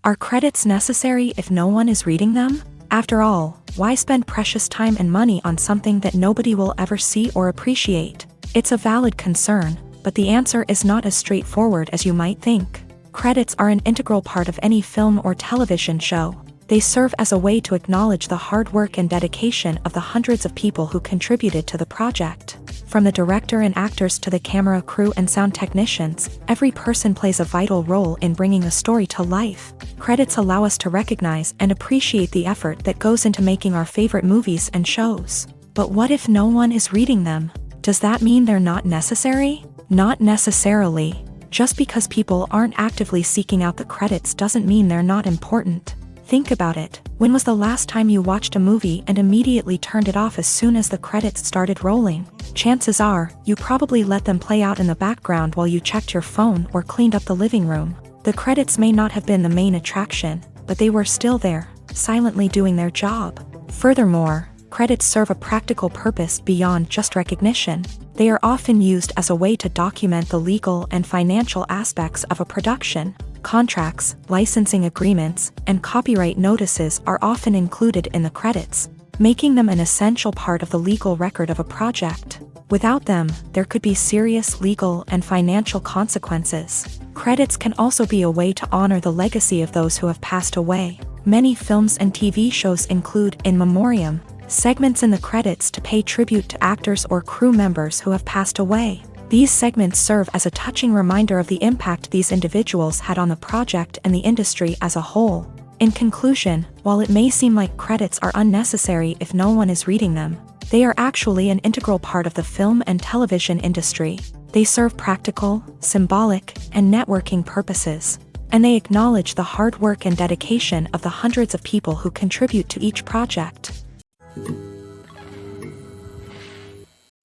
Are credits necessary if no one is reading them? After all, why spend precious time and money on something that nobody will ever see or appreciate? It's a valid concern, but but the answer is not as straightforward as you might think. Credits are an integral part of any film or television show. They serve as a way to acknowledge the hard work and dedication of the hundreds of people who contributed to the project. From the director and actors to the camera crew and sound technicians, every person plays a vital role in bringing a story to life. Credits allow us to recognize and appreciate the effort that goes into making our favorite movies and shows. But what if no one is reading them? Does that mean they're not necessary? Not necessarily. Just because people aren't actively seeking out the credits doesn't mean they're not important. Think about it. When was the last time you watched a movie and immediately turned it off as soon as the credits started rolling? Chances are, you probably let them play out in the background while you checked your phone or cleaned up the living room. The credits may not have been the main attraction, but they were still there, silently doing their job. Furthermore, credits serve a practical purpose beyond just recognition. They are often used as a way to document the legal and financial aspects of a production. Contracts, licensing agreements, and copyright notices are often included in the credits, making them an essential part of the legal record of a project. Without them, there could be serious legal and financial consequences. Credits can also be a way to honor the legacy of those who have passed away. Many films and TV shows include in memoriam segments in the credits to pay tribute to actors or crew members who have passed away. These segments serve as a touching reminder of the impact these individuals had on the project and the industry as a whole. In conclusion, while it may seem like credits are unnecessary if no one is reading them, they are actually an integral part of the film and television industry. They serve practical, symbolic, and networking purposes, and they acknowledge the hard work and dedication of the hundreds of people who contribute to each project.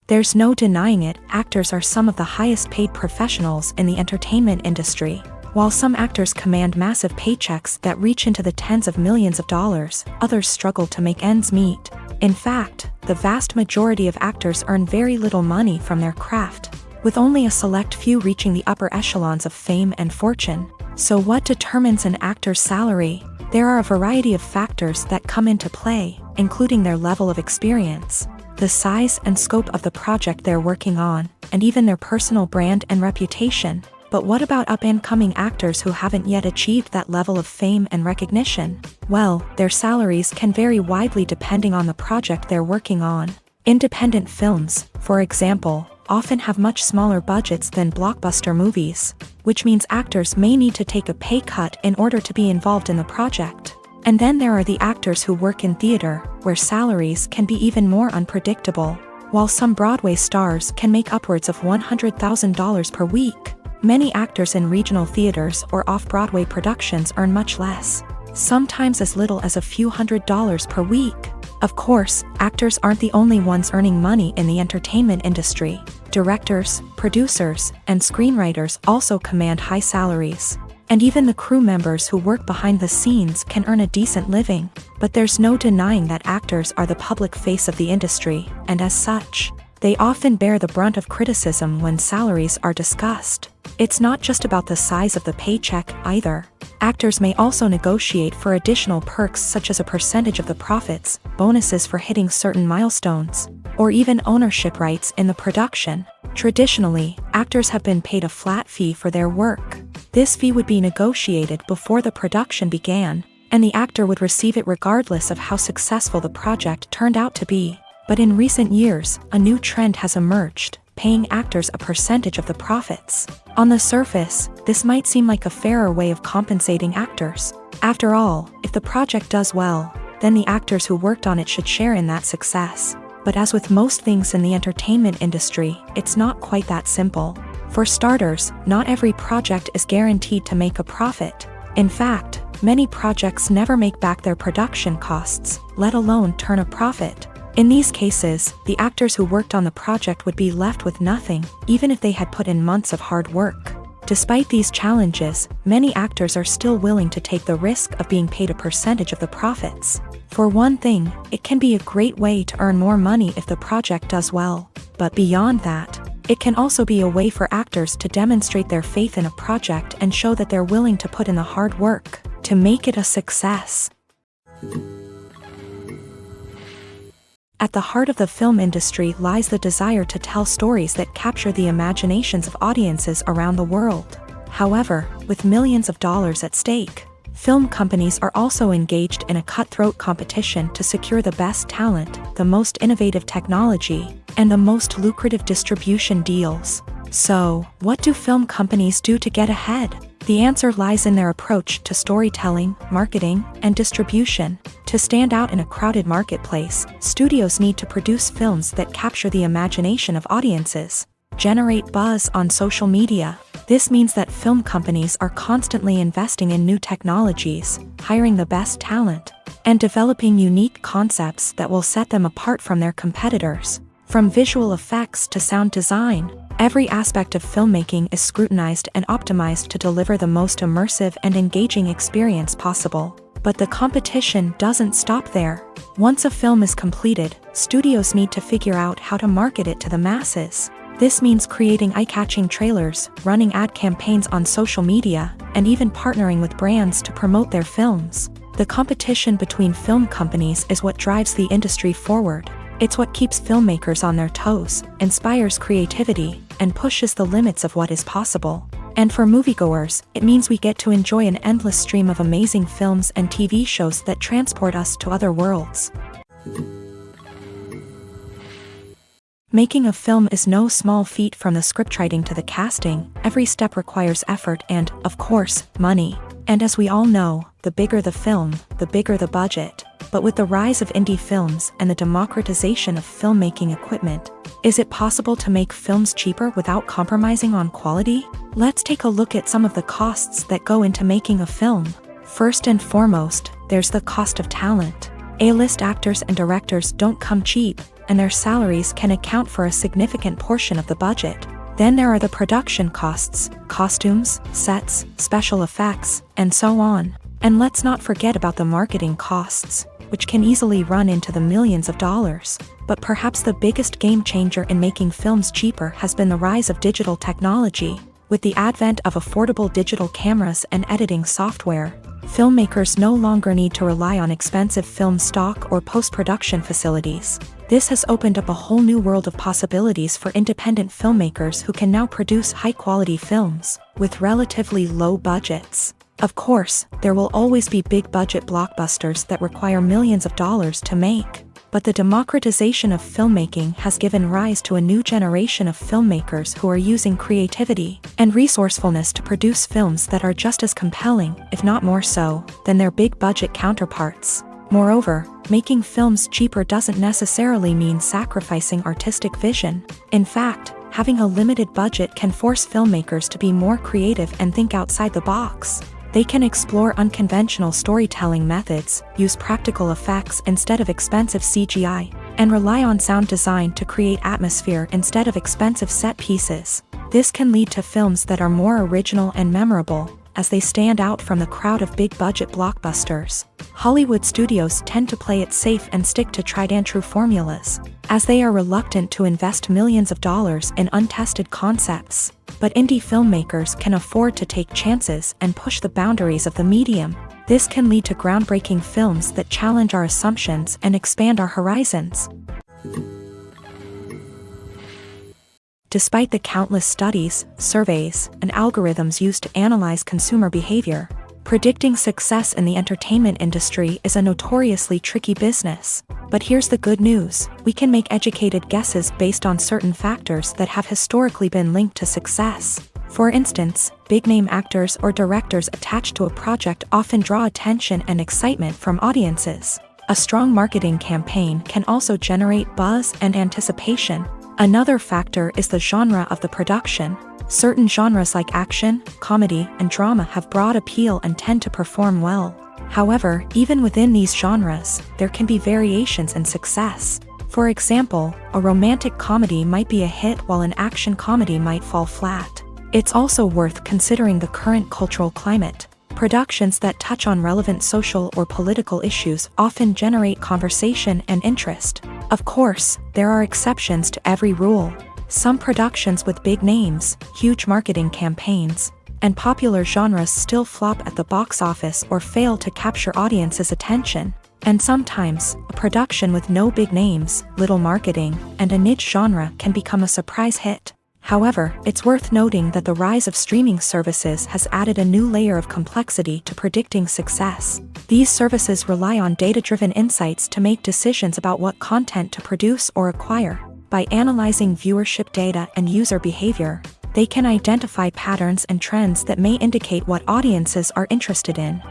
There's no denying it, actors are some of the highest paid professionals in the entertainment industry. While some actors command massive paychecks that reach into the tens of millions of dollars, others struggle to make ends meet. In fact, the vast majority of actors earn very little money from their craft, with only a select few reaching the upper echelons of fame and fortune. So what determines an actor's salary? There are a variety of factors that come into play, including their level of experience, the size and scope of the project they're working on, and even their personal brand and reputation. But what about up-and-coming actors who haven't yet achieved that level of fame and recognition? Well, their salaries can vary widely depending on the project they're working on. Independent films, for example, often have much smaller budgets than blockbuster movies, which means actors may need to take a pay cut in order to be involved in the project. And then there are the actors who work in theater, where salaries can be even more unpredictable. While some Broadway stars can make upwards of $100,000 per week, many actors in regional theaters or off-Broadway productions earn much less, sometimes as little as a few $100s per week. Of course, actors aren't the only ones earning money in the entertainment industry. Directors, producers, and screenwriters also command high salaries. And even the crew members who work behind the scenes can earn a decent living. But there's no denying that actors are the public face of the industry, and as such, they often bear the brunt of criticism when salaries are discussed. It's not just about the size of the paycheck, either. Actors may also negotiate for additional perks such as a percentage of the profits, bonuses for hitting certain milestones, or even ownership rights in the production. Traditionally, actors have been paid a flat fee for their work. This fee would be negotiated before the production began, and the actor would receive it regardless of how successful the project turned out to be. But in recent years, a new trend has emerged, paying actors a percentage of the profits. On the surface, this might seem like a fairer way of compensating actors. After all, if the project does well, then the actors who worked on it should share in that success. But as with most things in the entertainment industry, it's not quite that simple. For starters, not every project is guaranteed to make a profit. In fact, many projects never make back their production costs, let alone turn a profit. In these cases, the actors who worked on the project would be left with nothing, even if they had put in months of hard work. Despite these challenges, many actors are still willing to take the risk of being paid a percentage of the profits. For one thing, it can be a great way to earn more money if the project does well. But beyond that, it can also be a way for actors to demonstrate their faith in a project and show that they're willing to put in the hard work to make it a success. At the heart of the film industry lies the desire to tell stories that capture the imaginations of audiences around the world. However, with millions of dollars at stake, film companies are also engaged in a cutthroat competition to secure the best talent, the most innovative technology, and the most lucrative distribution deals. So, what do film companies do to get ahead? The answer lies in their approach to storytelling, marketing, and distribution. To stand out in a crowded marketplace, studios need to produce films that capture the imagination of audiences, generate buzz on social media. This means that film companies are constantly investing in new technologies, hiring the best talent, and developing unique concepts that will set them apart from their competitors. From visual effects to sound design, every aspect of filmmaking is scrutinized and optimized to deliver the most immersive and engaging experience possible. But the competition doesn't stop there. Once a film is completed, studios need to figure out how to market it to the masses. This means creating eye-catching trailers, running ad campaigns on social media, and even partnering with brands to promote their films. The competition between film companies is what drives the industry forward. It's what keeps filmmakers on their toes, inspires creativity, and pushes the limits of what is possible. And for moviegoers, it means we get to enjoy an endless stream of amazing films and TV shows that transport us to other worlds. Making a film is no small feat. From the scriptwriting to the casting, every step requires effort and, of course, money. And as we all know, the bigger the film, the bigger the budget. But with the rise of indie films and the democratization of filmmaking equipment, is it possible to make films cheaper without compromising on quality? Let's take a look at some of the costs that go into making a film. First and foremost, there's the cost of talent. A-list actors and directors don't come cheap, and their salaries can account for a significant portion of the budget. Then there are the production costs, costumes, sets, special effects, and so on. And let's not forget about the marketing costs, which can easily run into the millions of dollars. But perhaps the biggest game changer in making films cheaper has been the rise of digital technology. With the advent of affordable digital cameras and editing software, filmmakers no longer need to rely on expensive film stock or post-production facilities. This has opened up a whole new world of possibilities for independent filmmakers who can now produce high-quality films with relatively low budgets. Of course, there will always be big-budget blockbusters that require millions of dollars to make. But the democratization of filmmaking has given rise to a new generation of filmmakers who are using creativity and resourcefulness to produce films that are just as compelling, if not more so, than their big-budget counterparts. Moreover, making films cheaper doesn't necessarily mean sacrificing artistic vision. In fact, having a limited budget can force filmmakers to be more creative and think outside the box. They can explore unconventional storytelling methods, use practical effects instead of expensive CGI, and rely on sound design to create atmosphere instead of expensive set pieces. This can lead to films that are more original and memorable, as they stand out from the crowd of big-budget blockbusters. Hollywood studios tend to play it safe and stick to tried-and-true formulas, as they are reluctant to invest millions of dollars in untested concepts. But indie filmmakers can afford to take chances and push the boundaries of the medium. This can lead to groundbreaking films that challenge our assumptions and expand our horizons. Despite the countless studies, surveys, and algorithms used to analyze consumer behavior, predicting success in the entertainment industry is a notoriously tricky business. But here's the good news: we can make educated guesses based on certain factors that have historically been linked to success. For instance, big-name actors or directors attached to a project often draw attention and excitement from audiences. A strong marketing campaign can also generate buzz and anticipation. Another factor is the genre of the production. Certain genres like action, comedy, and drama have broad appeal and tend to perform well. However, even within these genres, there can be variations in success. For example, a romantic comedy might be a hit while an action comedy might fall flat. It's also worth considering the current cultural climate. Productions that touch on relevant social or political issues often generate conversation and interest. Of course, there are exceptions to every rule. Some productions with big names, huge marketing campaigns, and popular genres still flop at the box office or fail to capture audiences' attention. And sometimes, a production with no big names, little marketing, and a niche genre can become a surprise hit. However, it's worth noting that the rise of streaming services has added a new layer of complexity to predicting success. These services rely on data-driven insights to make decisions about what content to produce or acquire. By analyzing viewership data and user behavior, they can identify patterns and trends that may indicate what audiences are interested in.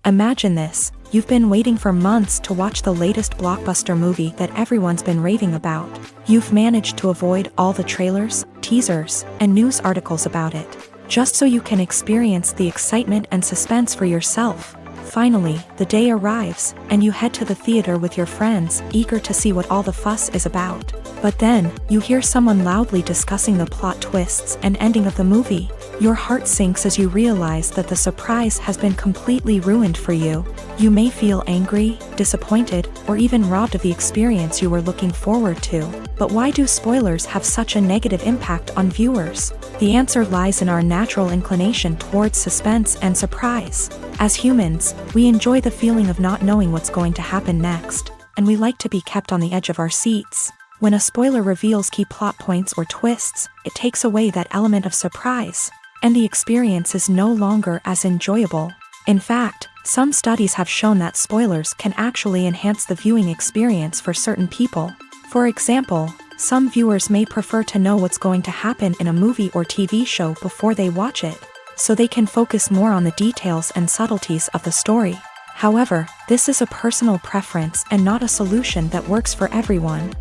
Imagine this. You've been waiting for months to watch the latest blockbuster movie that everyone's been raving about. You've managed to avoid all the trailers, teasers, and news articles about it, just so you can experience the excitement and suspense for yourself. Finally, the day arrives, and you head to the theater with your friends, eager to see what all the fuss is about. But then, you hear someone loudly discussing the plot twists and ending of the movie. Your heart sinks as you realize that the surprise has been completely ruined for you. You may feel angry, disappointed, or even robbed of the experience you were looking forward to. But why do spoilers have such a negative impact on viewers? The answer lies in our natural inclination towards suspense and surprise. As humans, we enjoy the feeling of not knowing what's going to happen next, and we like to be kept on the edge of our seats. When a spoiler reveals key plot points or twists, it takes away that element of surprise, and the experience is no longer as enjoyable. In fact, some studies have shown that spoilers can actually enhance the viewing experience for certain people. For example, some viewers may prefer to know what's going to happen in a movie or TV show before they watch it, so they can focus more on the details and subtleties of the story. However, this is a personal preference and not a solution that works for everyone.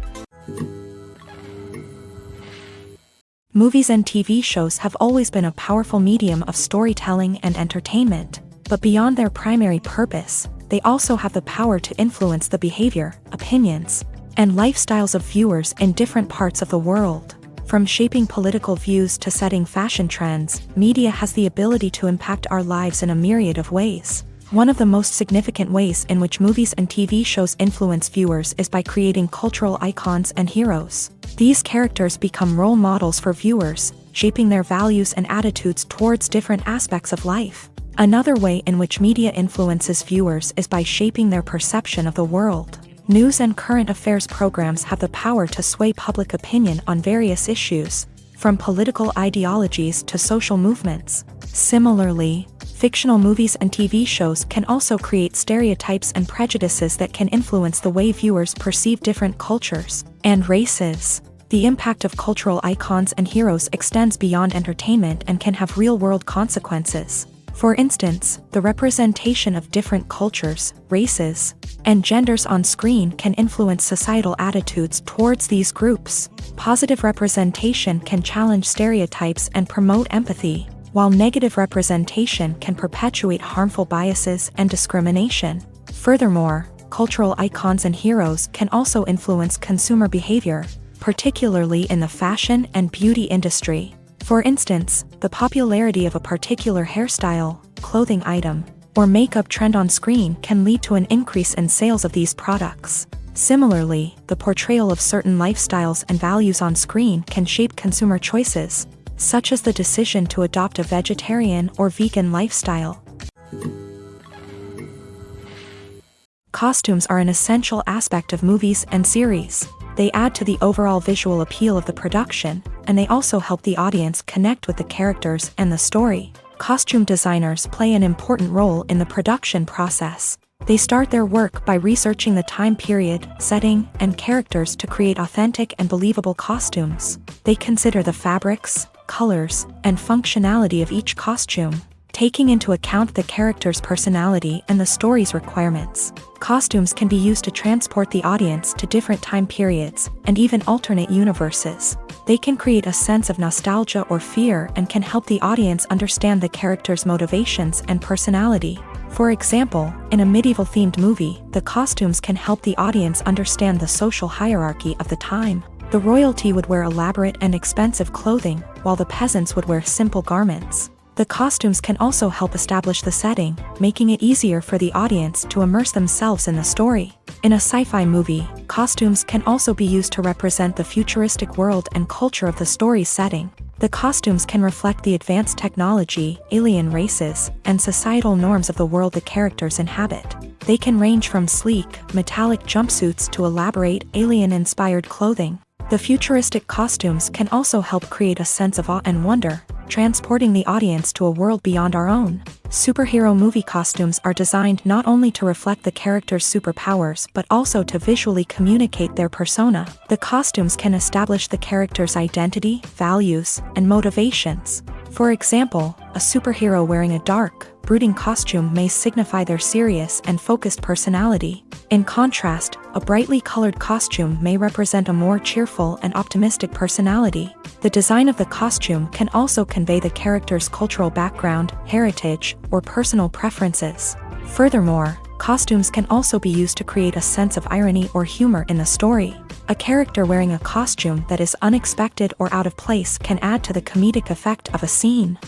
Movies and TV shows have always been a powerful medium of storytelling and entertainment, but beyond their primary purpose, they also have the power to influence the behavior, opinions, and lifestyles of viewers in different parts of the world. From shaping political views to setting fashion trends, media has the ability to impact our lives in a myriad of ways. One of the most significant ways in which movies and TV shows influence viewers is by creating cultural icons and heroes. These characters become role models for viewers, shaping their values and attitudes towards different aspects of life. Another way in which media influences viewers is by shaping their perception of the world. News and current affairs programs have the power to sway public opinion on various issues, from political ideologies to social movements. Similarly, fictional movies and TV shows can also create stereotypes and prejudices that can influence the way viewers perceive different cultures and races. The impact of cultural icons and heroes extends beyond entertainment and can have real-world consequences. For instance, the representation of different cultures, races, and genders on screen can influence societal attitudes towards these groups. Positive representation can challenge stereotypes and promote empathy, while negative representation can perpetuate harmful biases and discrimination. Furthermore, cultural icons and heroes can also influence consumer behavior, particularly in the fashion and beauty industry. For instance, the popularity of a particular hairstyle, clothing item, or makeup trend on screen can lead to an increase in sales of these products. Similarly, the portrayal of certain lifestyles and values on screen can shape consumer choices, such as the decision to adopt a vegetarian or vegan lifestyle. Costumes are an essential aspect of movies and series. They add to the overall visual appeal of the production, and they also help the audience connect with the characters and the story. Costume designers play an important role in the production process. They start their work by researching the time period, setting, and characters to create authentic and believable costumes. They consider the fabrics, colors, and functionality of each costume, taking into account the character's personality and the story's requirements. Costumes can be used to transport the audience to different time periods and even alternate universes. They can create a sense of nostalgia or fear and can help the audience understand the character's motivations and personality. For example, in a medieval-themed movie, the costumes can help the audience understand the social hierarchy of the time. The royalty would wear elaborate and expensive clothing, while the peasants would wear simple garments. The costumes can also help establish the setting, making it easier for the audience to immerse themselves in the story. In a sci-fi movie, costumes can also be used to represent the futuristic world and culture of the story's setting. The costumes can reflect the advanced technology, alien races, and societal norms of the world the characters inhabit. They can range from sleek, metallic jumpsuits to elaborate, alien-inspired clothing. The futuristic costumes can also help create a sense of awe and wonder, transporting the audience to a world beyond our own. Superhero movie costumes are designed not only to reflect the character's superpowers but also to visually communicate their persona. The costumes can establish the character's identity, values, and motivations. For example, a superhero wearing a dark, brooding costume may signify their serious and focused personality. In contrast, a brightly colored costume may represent a more cheerful and optimistic personality. The design of the costume can also convey the character's cultural background, heritage, or personal preferences. Furthermore, costumes can also be used to create a sense of irony or humor in the story. A character wearing a costume that is unexpected or out of place can add to the comedic effect of a scene.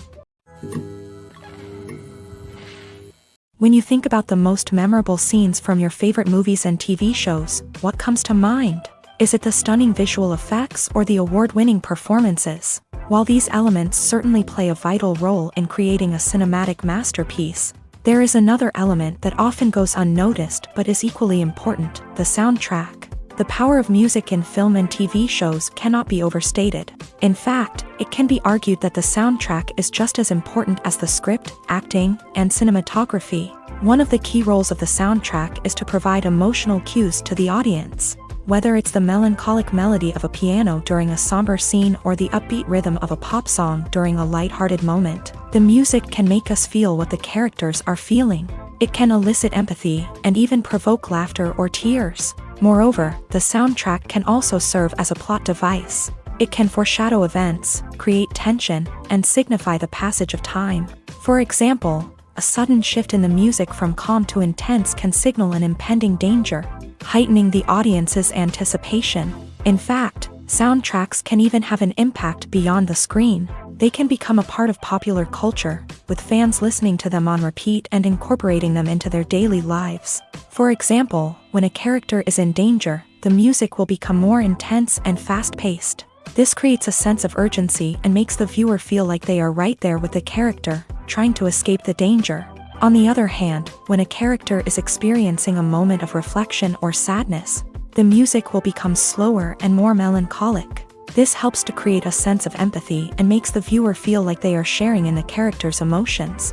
When you think about the most memorable scenes from your favorite movies and TV shows, what comes to mind? Is it the stunning visual effects or the award-winning performances? While these elements certainly play a vital role in creating a cinematic masterpiece, there is another element that often goes unnoticed but is equally important: the soundtrack. The power of music in film and TV shows cannot be overstated. In fact, it can be argued that the soundtrack is just as important as the script, acting, and cinematography. One of the key roles of the soundtrack is to provide emotional cues to the audience. Whether it's the melancholic melody of a piano during a somber scene or the upbeat rhythm of a pop song during a lighthearted moment, the music can make us feel what the characters are feeling. It can elicit empathy and even provoke laughter or tears. Moreover, the soundtrack can also serve as a plot device. It can foreshadow events, create tension, and signify the passage of time. For example, a sudden shift in the music from calm to intense can signal an impending danger, heightening the audience's anticipation. In fact, soundtracks can even have an impact beyond the screen. They can become a part of popular culture, with fans listening to them on repeat and incorporating them into their daily lives. For example, when a character is in danger, the music will become more intense and fast-paced. This creates a sense of urgency and makes the viewer feel like they are right there with the character, trying to escape the danger. On the other hand, when a character is experiencing a moment of reflection or sadness, the music will become slower and more melancholic. This helps to create a sense of empathy and makes the viewer feel like they are sharing in the character's emotions.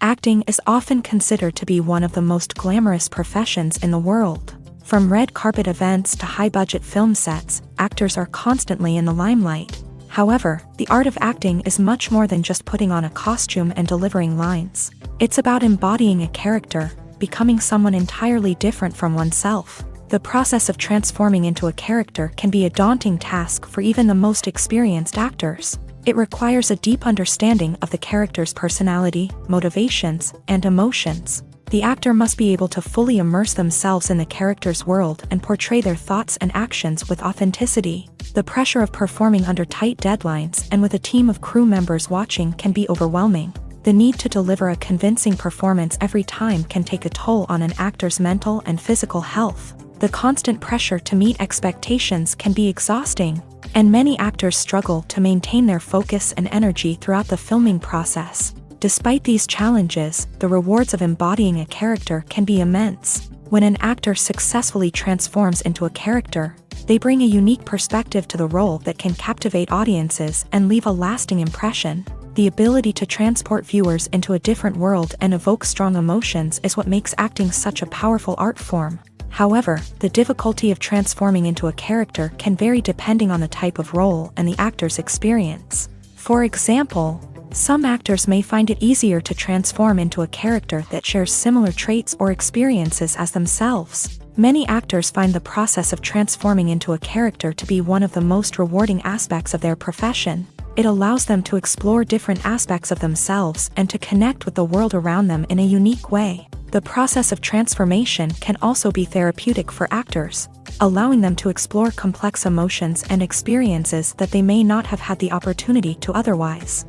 Acting is often considered to be one of the most glamorous professions in the world. From red carpet events to high-budget film sets, actors are constantly in the limelight. However, the art of acting is much more than just putting on a costume and delivering lines. It's about embodying a character, becoming someone entirely different from oneself. The process of transforming into a character can be a daunting task for even the most experienced actors. It requires a deep understanding of the character's personality, motivations, and emotions. The actor must be able to fully immerse themselves in the character's world and portray their thoughts and actions with authenticity. The pressure of performing under tight deadlines and with a team of crew members watching can be overwhelming. The need to deliver a convincing performance every time can take a toll on an actor's mental and physical health. The constant pressure to meet expectations can be exhausting, and many actors struggle to maintain their focus and energy throughout the filming process. Despite these challenges, the rewards of embodying a character can be immense. When an actor successfully transforms into a character, they bring a unique perspective to the role that can captivate audiences and leave a lasting impression. The ability to transport viewers into a different world and evoke strong emotions is what makes acting such a powerful art form. However, the difficulty of transforming into a character can vary depending on the type of role and the actor's experience. For example, some actors may find it easier to transform into a character that shares similar traits or experiences as themselves. Many actors find the process of transforming into a character to be one of the most rewarding aspects of their profession. It allows them to explore different aspects of themselves and to connect with the world around them in a unique way. The process of transformation can also be therapeutic for actors, allowing them to explore complex emotions and experiences that they may not have had the opportunity to otherwise.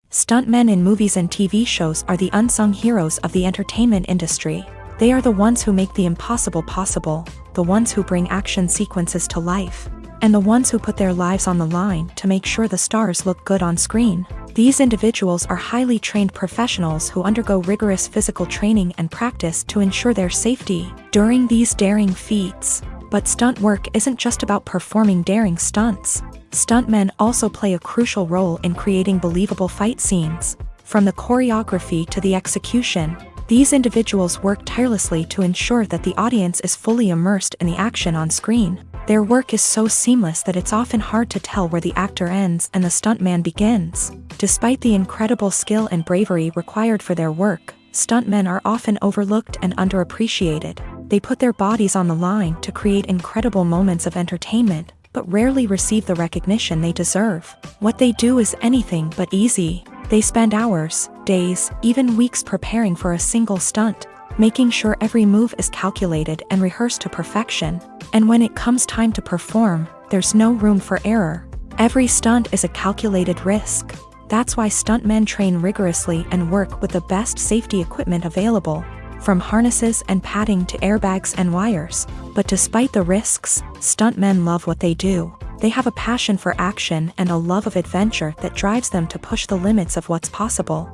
Stuntmen in movies and TV shows are the unsung heroes of the entertainment industry. They are the ones who make the impossible possible, the ones who bring action sequences to life, and the ones who put their lives on the line to make sure the stars look good on screen. These individuals are highly trained professionals who undergo rigorous physical training and practice to ensure their safety during these daring feats. But stunt work isn't just about performing daring stunts. Stuntmen also play a crucial role in creating believable fight scenes. From the choreography to the execution, these individuals work tirelessly to ensure that the audience is fully immersed in the action on screen. Their work is so seamless that it's often hard to tell where the actor ends and the stuntman begins. Despite the incredible skill and bravery required for their work, stuntmen are often overlooked and underappreciated. They put their bodies on the line to create incredible moments of entertainment, but rarely receive the recognition they deserve. What they do is anything but easy. They spend hours, days, even weeks preparing for a single stunt, making sure every move is calculated and rehearsed to perfection. And when it comes time to perform, there's no room for error. Every stunt is a calculated risk. That's why stuntmen train rigorously and work with the best safety equipment available, from harnesses and padding to airbags and wires. But despite the risks, stuntmen love what they do. They have a passion for action and a love of adventure that drives them to push the limits of what's possible.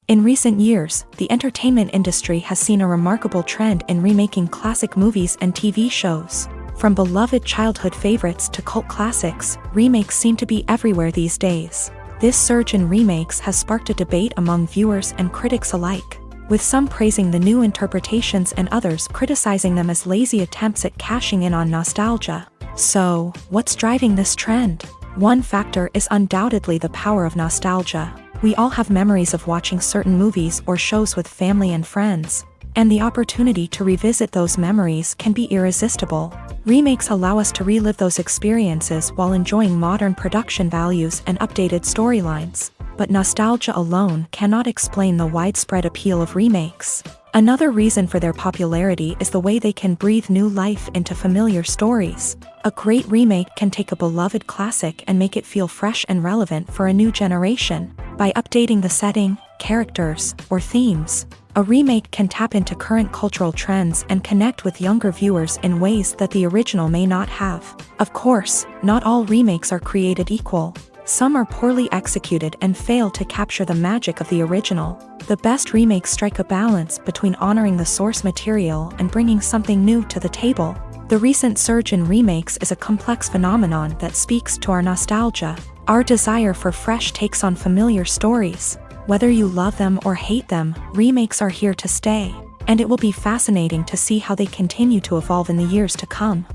In recent years, the entertainment industry has seen a remarkable trend in remaking classic movies and TV shows. From beloved childhood favorites to cult classics, remakes seem to be everywhere these days. This surge in remakes has sparked a debate among viewers and critics alike, with some praising the new interpretations and others criticizing them as lazy attempts at cashing in on nostalgia. So, what's driving this trend? One factor is undoubtedly the power of nostalgia. We all have memories of watching certain movies or shows with family and friends, and the opportunity to revisit those memories can be irresistible. Remakes allow us to relive those experiences while enjoying modern production values and updated storylines. But nostalgia alone cannot explain the widespread appeal of remakes. Another reason for their popularity is the way they can breathe new life into familiar stories. A great remake can take a beloved classic and make it feel fresh and relevant for a new generation. By updating the setting, characters, or themes, a remake can tap into current cultural trends and connect with younger viewers in ways that the original may not have. Of course, not all remakes are created equal. Some are poorly executed and fail to capture the magic of the original. The best remakes strike a balance between honoring the source material and bringing something new to the table. The recent surge in remakes is a complex phenomenon that speaks to our nostalgia, our desire for fresh takes on familiar stories. Whether you love them or hate them, remakes are here to stay, and it will be fascinating to see how they continue to evolve in the years to come.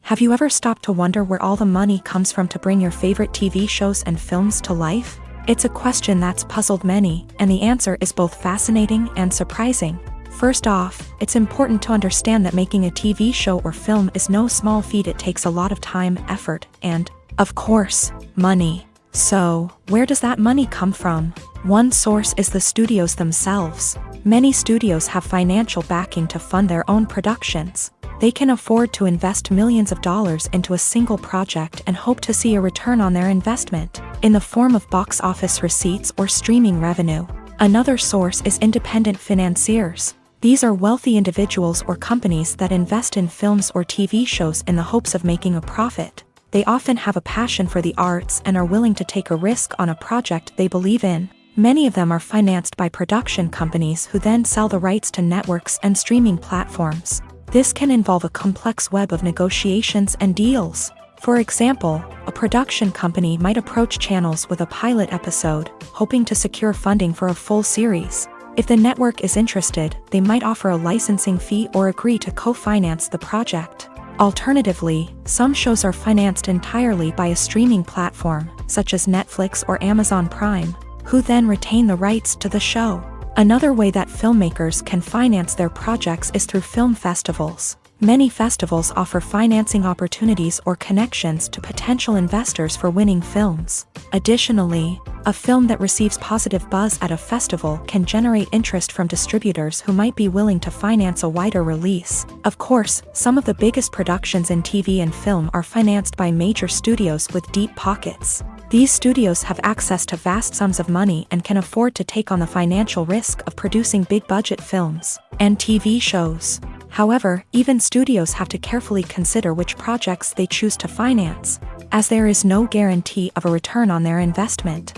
Have you ever stopped to wonder where all the money comes from to bring your favorite TV shows and films to life? It's a question that's puzzled many, and the answer is both fascinating and surprising. First off, it's important to understand that making a TV show or film is no small feat. It takes a lot of time, effort, and, of course, money. So, where does that money come from? One source is the studios themselves. Many studios have financial backing to fund their own productions. They can afford to invest millions of dollars into a single project and hope to see a return on their investment, in the form of box office receipts or streaming revenue. Another source is independent financiers. These are wealthy individuals or companies that invest in films or TV shows in the hopes of making a profit. They often have a passion for the arts and are willing to take a risk on a project they believe in. Many of them are financed by production companies who then sell the rights to networks and streaming platforms. This can involve a complex web of negotiations and deals. For example, a production company might approach channels with a pilot episode, hoping to secure funding for a full series. If the network is interested, they might offer a licensing fee or agree to co-finance the project. Alternatively, some shows are financed entirely by a streaming platform, such as Netflix or Amazon Prime, who then retain the rights to the show. Another way that filmmakers can finance their projects is through film festivals. Many festivals offer financing opportunities or connections to potential investors for winning films. Additionally, a film that receives positive buzz at a festival can generate interest from distributors who might be willing to finance a wider release. Of course, some of the biggest productions in TV and film are financed by major studios with deep pockets. These studios have access to vast sums of money and can afford to take on the financial risk of producing big-budget films and TV shows. However, even studios have to carefully consider which projects they choose to finance, as there is no guarantee of a return on their investment.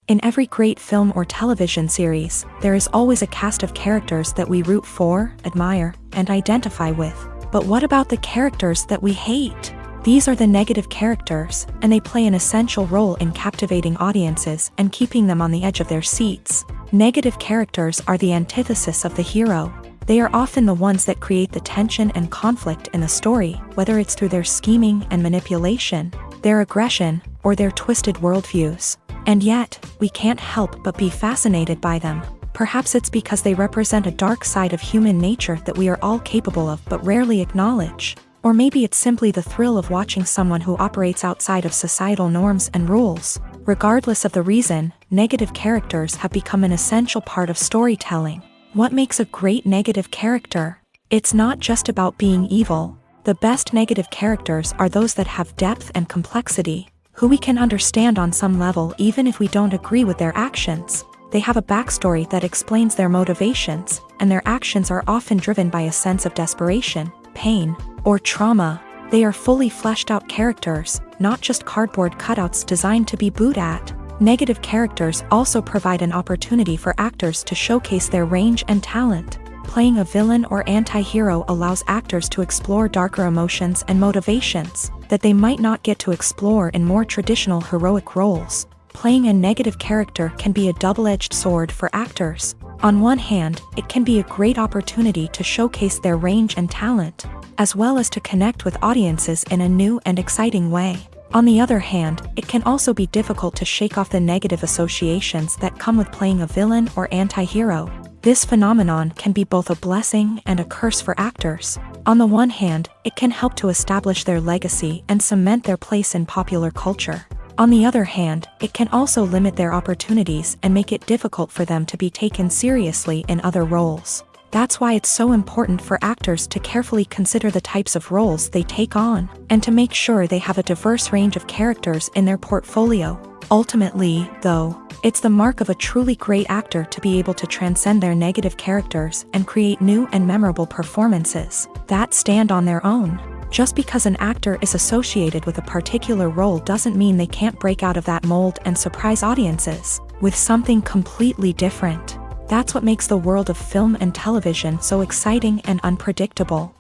In every great film or television series, there is always a cast of characters that we root for, admire, and identify with. But what about the characters that we hate? These are the negative characters, and they play an essential role in captivating audiences and keeping them on the edge of their seats. Negative characters are the antithesis of the hero. They are often the ones that create the tension and conflict in the story, whether it's through their scheming and manipulation, their aggression, or their twisted worldviews. And yet, we can't help but be fascinated by them. Perhaps it's because they represent a dark side of human nature that we are all capable of but rarely acknowledge. Or maybe it's simply the thrill of watching someone who operates outside of societal norms and rules. Regardless of the reason, negative characters have become an essential part of storytelling. What makes a great negative character? It's not just about being evil. The best negative characters are those that have depth and complexity, who we can understand on some level even if we don't agree with their actions. They have a backstory that explains their motivations, and their actions are often driven by a sense of desperation, pain, or trauma. They are fully fleshed out characters, not just cardboard cutouts designed to be booed at. Negative characters also provide an opportunity for actors to showcase their range and talent. Playing a villain or anti-hero allows actors to explore darker emotions and motivations that they might not get to explore in more traditional heroic roles. Playing a negative character can be a double-edged sword for actors. On one hand, it can be a great opportunity to showcase their range and talent, as well as to connect with audiences in a new and exciting way. On the other hand, it can also be difficult to shake off the negative associations that come with playing a villain or anti-hero. This phenomenon can be both a blessing and a curse for actors. On the one hand, it can help to establish their legacy and cement their place in popular culture. On the other hand, it can also limit their opportunities and make it difficult for them to be taken seriously in other roles. That's why it's so important for actors to carefully consider the types of roles they take on, and to make sure they have a diverse range of characters in their portfolio. Ultimately, though, it's the mark of a truly great actor to be able to transcend their negative characters and create new and memorable performances that stand on their own. Just because an actor is associated with a particular role doesn't mean they can't break out of that mold and surprise audiences with something completely different. That's what makes the world of film and television so exciting and unpredictable.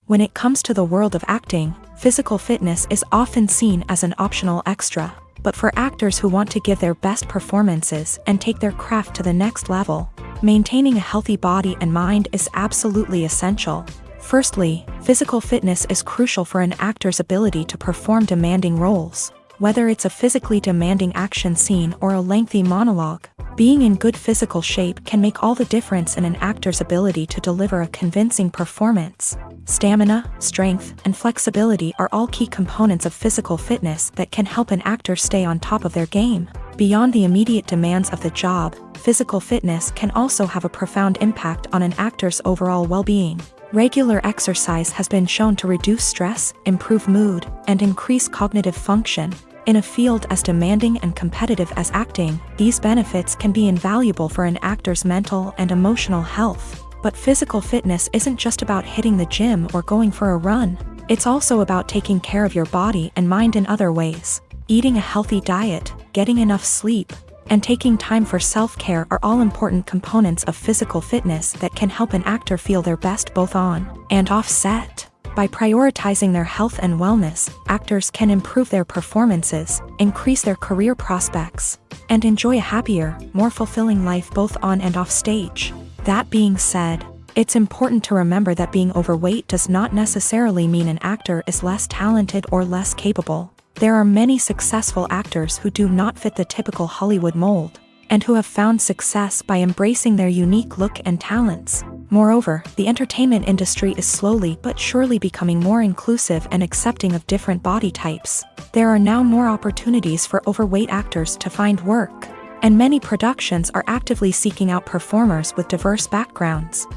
When it comes to the world of acting, physical fitness is often seen as an optional extra. But for actors who want to give their best performances and take their craft to the next level, maintaining a healthy body and mind is absolutely essential. Firstly, physical fitness is crucial for an actor's ability to perform demanding roles. Whether it's a physically demanding action scene or a lengthy monologue, being in good physical shape can make all the difference in an actor's ability to deliver a convincing performance. Stamina, strength, and flexibility are all key components of physical fitness that can help an actor stay on top of their game. Beyond the immediate demands of the job, physical fitness can also have a profound impact on an actor's overall well-being. Regular exercise has been shown to reduce stress, improve mood, and increase cognitive function. In a field as demanding and competitive as acting, these benefits can be invaluable for an actor's mental and emotional health. But physical fitness isn't just about hitting the gym or going for a run. It's also about taking care of your body and mind in other ways. Eating a healthy diet, getting enough sleep, and taking time for self-care are all important components of physical fitness that can help an actor feel their best both on and off set. By prioritizing their health and wellness, actors can improve their performances, increase their career prospects, and enjoy a happier, more fulfilling life both on and off stage. That being said, it's important to remember that being overweight does not necessarily mean an actor is less talented or less capable. There are many successful actors who do not fit the typical Hollywood mold, and who have found success by embracing their unique look and talents. Moreover, the entertainment industry is slowly but surely becoming more inclusive and accepting of different body types. There are now more opportunities for overweight actors to find work, and many productions are actively seeking out performers with diverse backgrounds.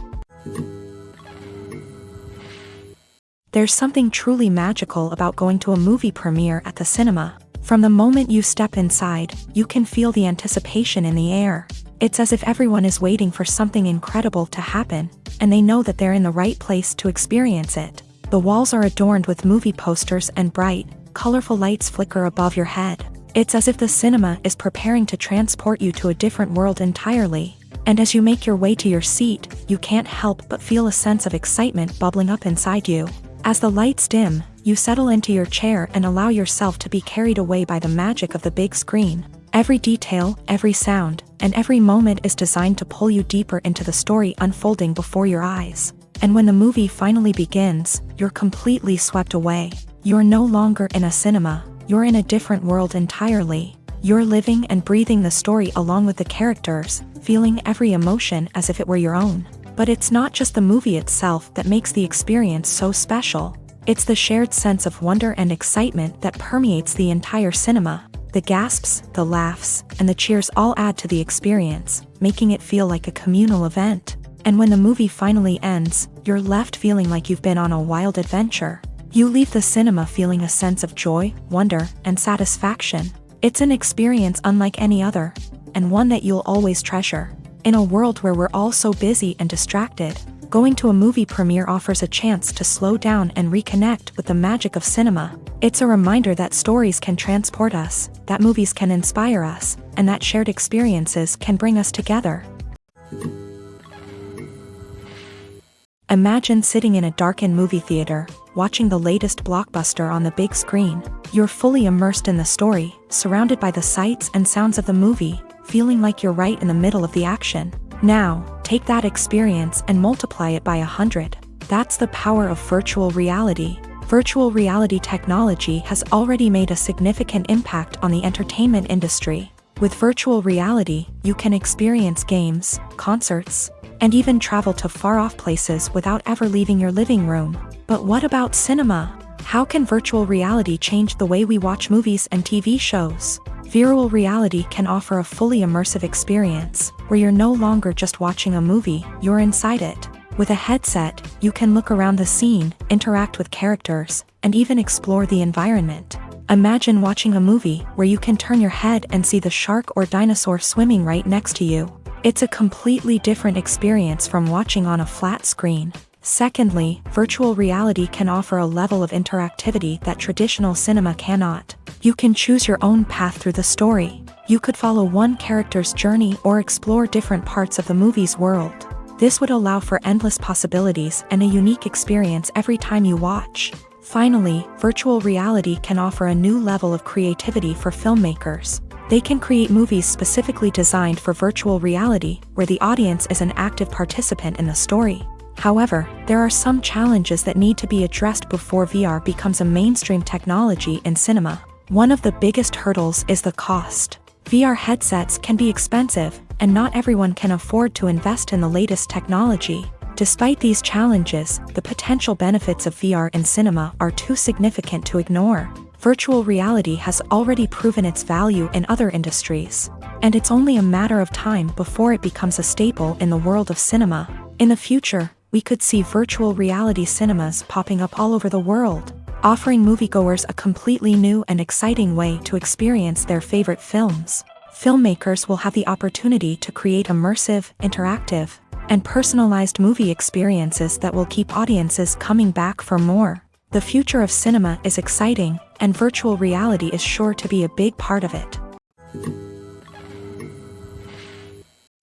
There's something truly magical about going to a movie premiere at the cinema. From the moment you step inside, you can feel the anticipation in the air. It's as if everyone is waiting for something incredible to happen, and they know that they're in the right place to experience it. The walls are adorned with movie posters and bright, colorful lights flicker above your head. It's as if the cinema is preparing to transport you to a different world entirely. And as you make your way to your seat, you can't help but feel a sense of excitement bubbling up inside you. As the lights dim, you settle into your chair and allow yourself to be carried away by the magic of the big screen. Every detail, every sound, and every moment is designed to pull you deeper into the story unfolding before your eyes. And when the movie finally begins, you're completely swept away. You're no longer in a cinema, you're in a different world entirely. You're living and breathing the story along with the characters, feeling every emotion as if it were your own. But it's not just the movie itself that makes the experience so special. It's the shared sense of wonder and excitement that permeates the entire cinema. The gasps, the laughs, and the cheers all add to the experience, making it feel like a communal event. And when the movie finally ends, you're left feeling like you've been on a wild adventure. You leave the cinema feeling a sense of joy, wonder, and satisfaction. It's an experience unlike any other, and one that you'll always treasure. In a world where we're all so busy and distracted, going to a movie premiere offers a chance to slow down and reconnect with the magic of cinema. It's a reminder that stories can transport us, that movies can inspire us, and that shared experiences can bring us together. Imagine sitting in a darkened movie theater, watching the latest blockbuster on the big screen. You're fully immersed in the story, surrounded by the sights and sounds of the movie, feeling like you're right in the middle of the action. Now, take that experience and multiply it by 100. That's the power of virtual reality. Virtual reality technology has already made a significant impact on the entertainment industry. With virtual reality, you can experience games, concerts, and even travel to far-off places without ever leaving your living room. But what about cinema? How can virtual reality change the way we watch movies and TV shows? Virtual reality can offer a fully immersive experience, where you're no longer just watching a movie, you're inside it. With a headset, you can look around the scene, interact with characters, and even explore the environment. Imagine watching a movie where you can turn your head and see the shark or dinosaur swimming right next to you. It's a completely different experience from watching on a flat screen. Secondly, virtual reality can offer a level of interactivity that traditional cinema cannot. You can choose your own path through the story. You could follow one character's journey or explore different parts of the movie's world. This would allow for endless possibilities and a unique experience every time you watch. Finally, virtual reality can offer a new level of creativity for filmmakers. They can create movies specifically designed for virtual reality, where the audience is an active participant in the story. However, there are some challenges that need to be addressed before VR becomes a mainstream technology in cinema. One of the biggest hurdles is the cost. VR headsets can be expensive, and not everyone can afford to invest in the latest technology. Despite these challenges, the potential benefits of VR in cinema are too significant to ignore. Virtual reality has already proven its value in other industries, and it's only a matter of time before it becomes a staple in the world of cinema. In the future, we could see virtual reality cinemas popping up all over the world, offering moviegoers a completely new and exciting way to experience their favorite films. Filmmakers will have the opportunity to create immersive, interactive, and personalized movie experiences that will keep audiences coming back for more. The future of cinema is exciting, and virtual reality is sure to be a big part of it.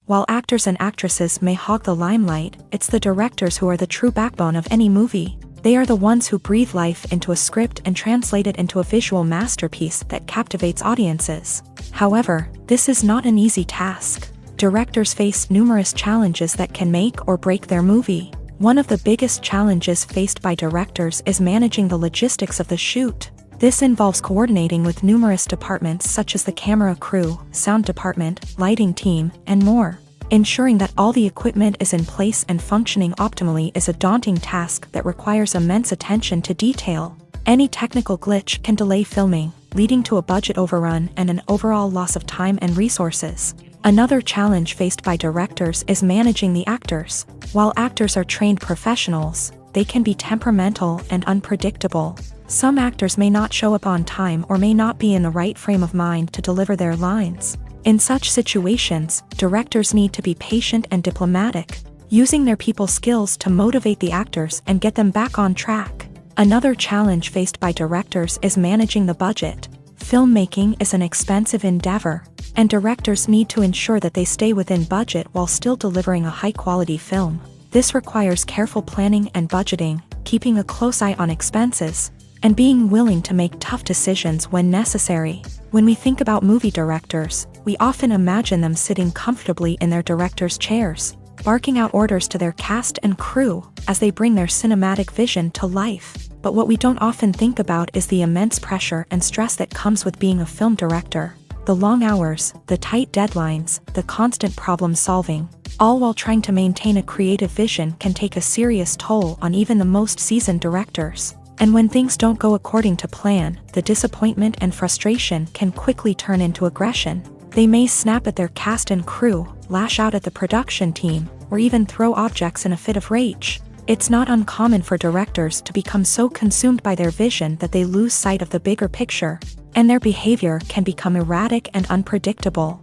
While actors and actresses may hog the limelight, it's the directors who are the true backbone of any movie. They are the ones who breathe life into a script and translate it into a visual masterpiece that captivates audiences. However, this is not an easy task. Directors face numerous challenges that can make or break their movie. One of the biggest challenges faced by directors is managing the logistics of the shoot. This involves coordinating with numerous departments such as the camera crew, sound department, lighting team, and more. Ensuring that all the equipment is in place and functioning optimally is a daunting task that requires immense attention to detail. Any technical glitch can delay filming, leading to a budget overrun and an overall loss of time and resources. Another challenge faced by directors is managing the actors. While actors are trained professionals, they can be temperamental and unpredictable. Some actors may not show up on time or may not be in the right frame of mind to deliver their lines. In such situations, directors need to be patient and diplomatic, using their people skills to motivate the actors and get them back on track. Another challenge faced by directors is managing the budget. Filmmaking is an expensive endeavor, and directors need to ensure that they stay within budget while still delivering a high-quality film. This requires careful planning and budgeting, keeping a close eye on expenses, and being willing to make tough decisions when necessary. When we think about movie directors, we often imagine them sitting comfortably in their director's chairs, barking out orders to their cast and crew as they bring their cinematic vision to life. But what we don't often think about is the immense pressure and stress that comes with being a film director. The long hours, the tight deadlines, the constant problem solving, all while trying to maintain a creative vision can take a serious toll on even the most seasoned directors. And when things don't go according to plan, the disappointment and frustration can quickly turn into aggression. They may snap at their cast and crew, lash out at the production team, or even throw objects in a fit of rage. It's not uncommon for directors to become so consumed by their vision that they lose sight of the bigger picture, and their behavior can become erratic and unpredictable.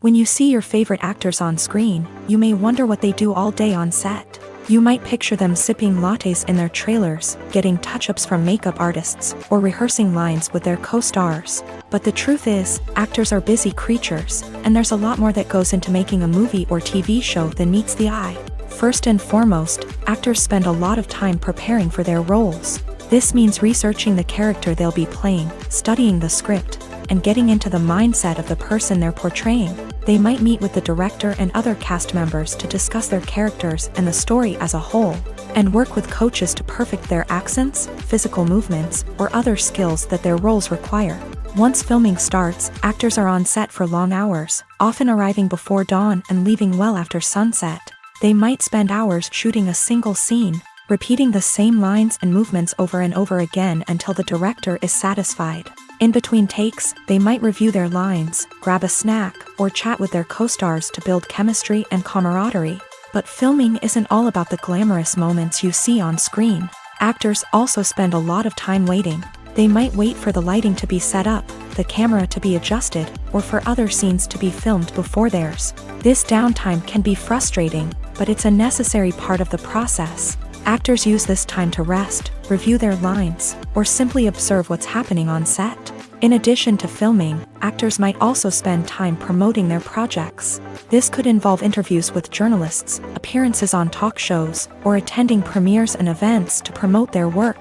When you see your favorite actors on screen, you may wonder what they do all day on set. You might picture them sipping lattes in their trailers, getting touch-ups from makeup artists, or rehearsing lines with their co-stars. But the truth is, actors are busy creatures, and there's a lot more that goes into making a movie or TV show than meets the eye. First and foremost, actors spend a lot of time preparing for their roles. This means researching the character they'll be playing, studying the script, and getting into the mindset of the person they're portraying. They might meet with the director and other cast members to discuss their characters and the story as a whole, and work with coaches to perfect their accents, physical movements, or other skills that their roles require. Once filming starts, actors are on set for long hours, often arriving before dawn and leaving well after sunset. They might spend hours shooting a single scene, repeating the same lines and movements over and over again until the director is satisfied. In between takes, they might review their lines, grab a snack, or chat with their co-stars to build chemistry and camaraderie. But filming isn't all about the glamorous moments you see on screen. Actors also spend a lot of time waiting. They might wait for the lighting to be set up, the camera to be adjusted, or for other scenes to be filmed before theirs. This downtime can be frustrating, but it's a necessary part of the process. Actors use this time to rest, review their lines, or simply observe what's happening on set. In addition to filming, actors might also spend time promoting their projects. This could involve interviews with journalists, appearances on talk shows, or attending premieres and events to promote their work.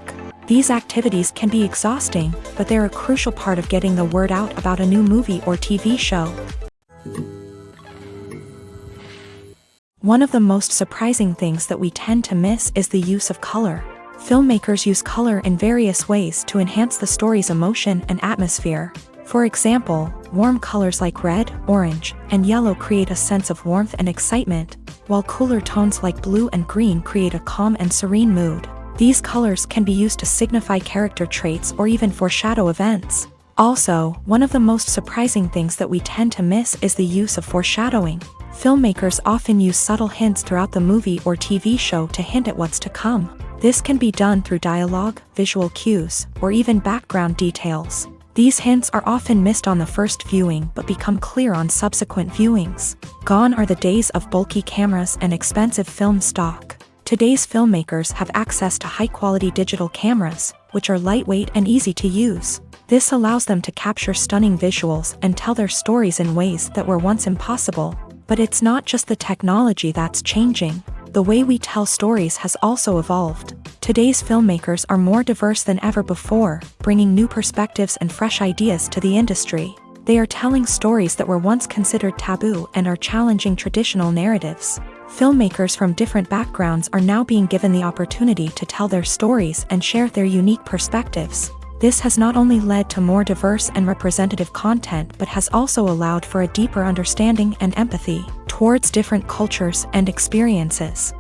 These activities can be exhausting, but they're a crucial part of getting the word out about a new movie or TV show. One of the most surprising things that we tend to miss is the use of color. Filmmakers use color in various ways to enhance the story's emotion and atmosphere. For example, warm colors like red, orange, and yellow create a sense of warmth and excitement, while cooler tones like blue and green create a calm and serene mood. These colors can be used to signify character traits or even foreshadow events. Also, one of the most surprising things that we tend to miss is the use of foreshadowing. Filmmakers often use subtle hints throughout the movie or TV show to hint at what's to come. This can be done through dialogue, visual cues, or even background details. These hints are often missed on the first viewing but become clear on subsequent viewings. Gone are the days of bulky cameras and expensive film stock. Today's filmmakers have access to high-quality digital cameras, which are lightweight and easy to use. This allows them to capture stunning visuals and tell their stories in ways that were once impossible. But it's not just the technology that's changing. The way we tell stories has also evolved. Today's filmmakers are more diverse than ever before, bringing new perspectives and fresh ideas to the industry. They are telling stories that were once considered taboo and are challenging traditional narratives. Filmmakers from different backgrounds are now being given the opportunity to tell their stories and share their unique perspectives. This has not only led to more diverse and representative content but has also allowed for a deeper understanding and empathy towards different cultures and experiences.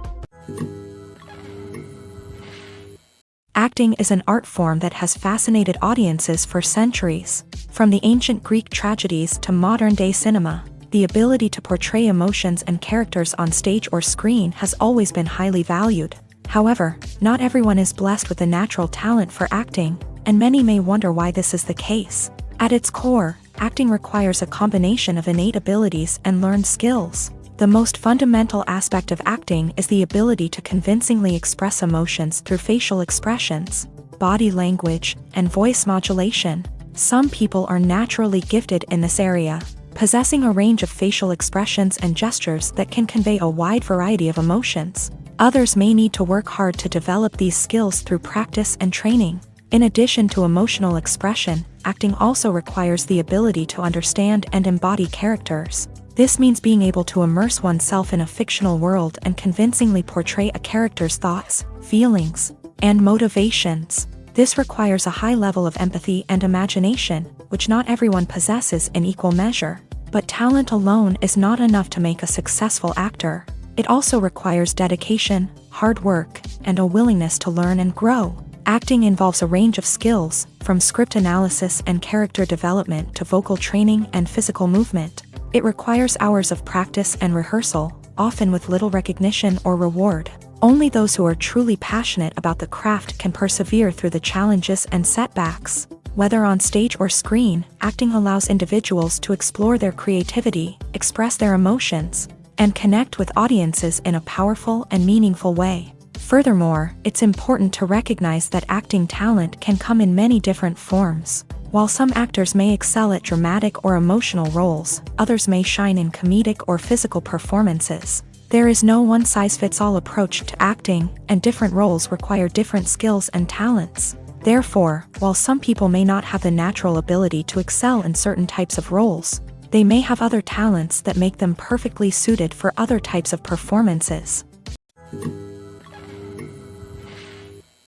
Acting is an art form that has fascinated audiences for centuries. From the ancient Greek tragedies to modern-day cinema, The ability to portray emotions and characters on stage or screen has always been highly valued. However, not everyone is blessed with a natural talent for acting, and many may wonder why this is the case. At its core, acting requires a combination of innate abilities and learned skills. The most fundamental aspect of acting is the ability to convincingly express emotions through facial expressions, body language, and voice modulation. Some people are naturally gifted in this area, possessing a range of facial expressions and gestures that can convey a wide variety of emotions. Others may need to work hard to develop these skills through practice and training. In addition to emotional expression, acting also requires the ability to understand and embody characters. This means being able to immerse oneself in a fictional world and convincingly portray a character's thoughts, feelings, and motivations. This requires a high level of empathy and imagination, which not everyone possesses in equal measure. But talent alone is not enough to make a successful actor. It also requires dedication, hard work, and a willingness to learn and grow. Acting involves a range of skills, from script analysis and character development to vocal training and physical movement. It requires hours of practice and rehearsal, often with little recognition or reward. Only those who are truly passionate about the craft can persevere through the challenges and setbacks. Whether on stage or screen, acting allows individuals to explore their creativity, express their emotions, and connect with audiences in a powerful and meaningful way. Furthermore, it's important to recognize that acting talent can come in many different forms. While some actors may excel at dramatic or emotional roles, others may shine in comedic or physical performances. There is no one-size-fits-all approach to acting, and different roles require different skills and talents. Therefore, while some people may not have the natural ability to excel in certain types of roles, they may have other talents that make them perfectly suited for other types of performances.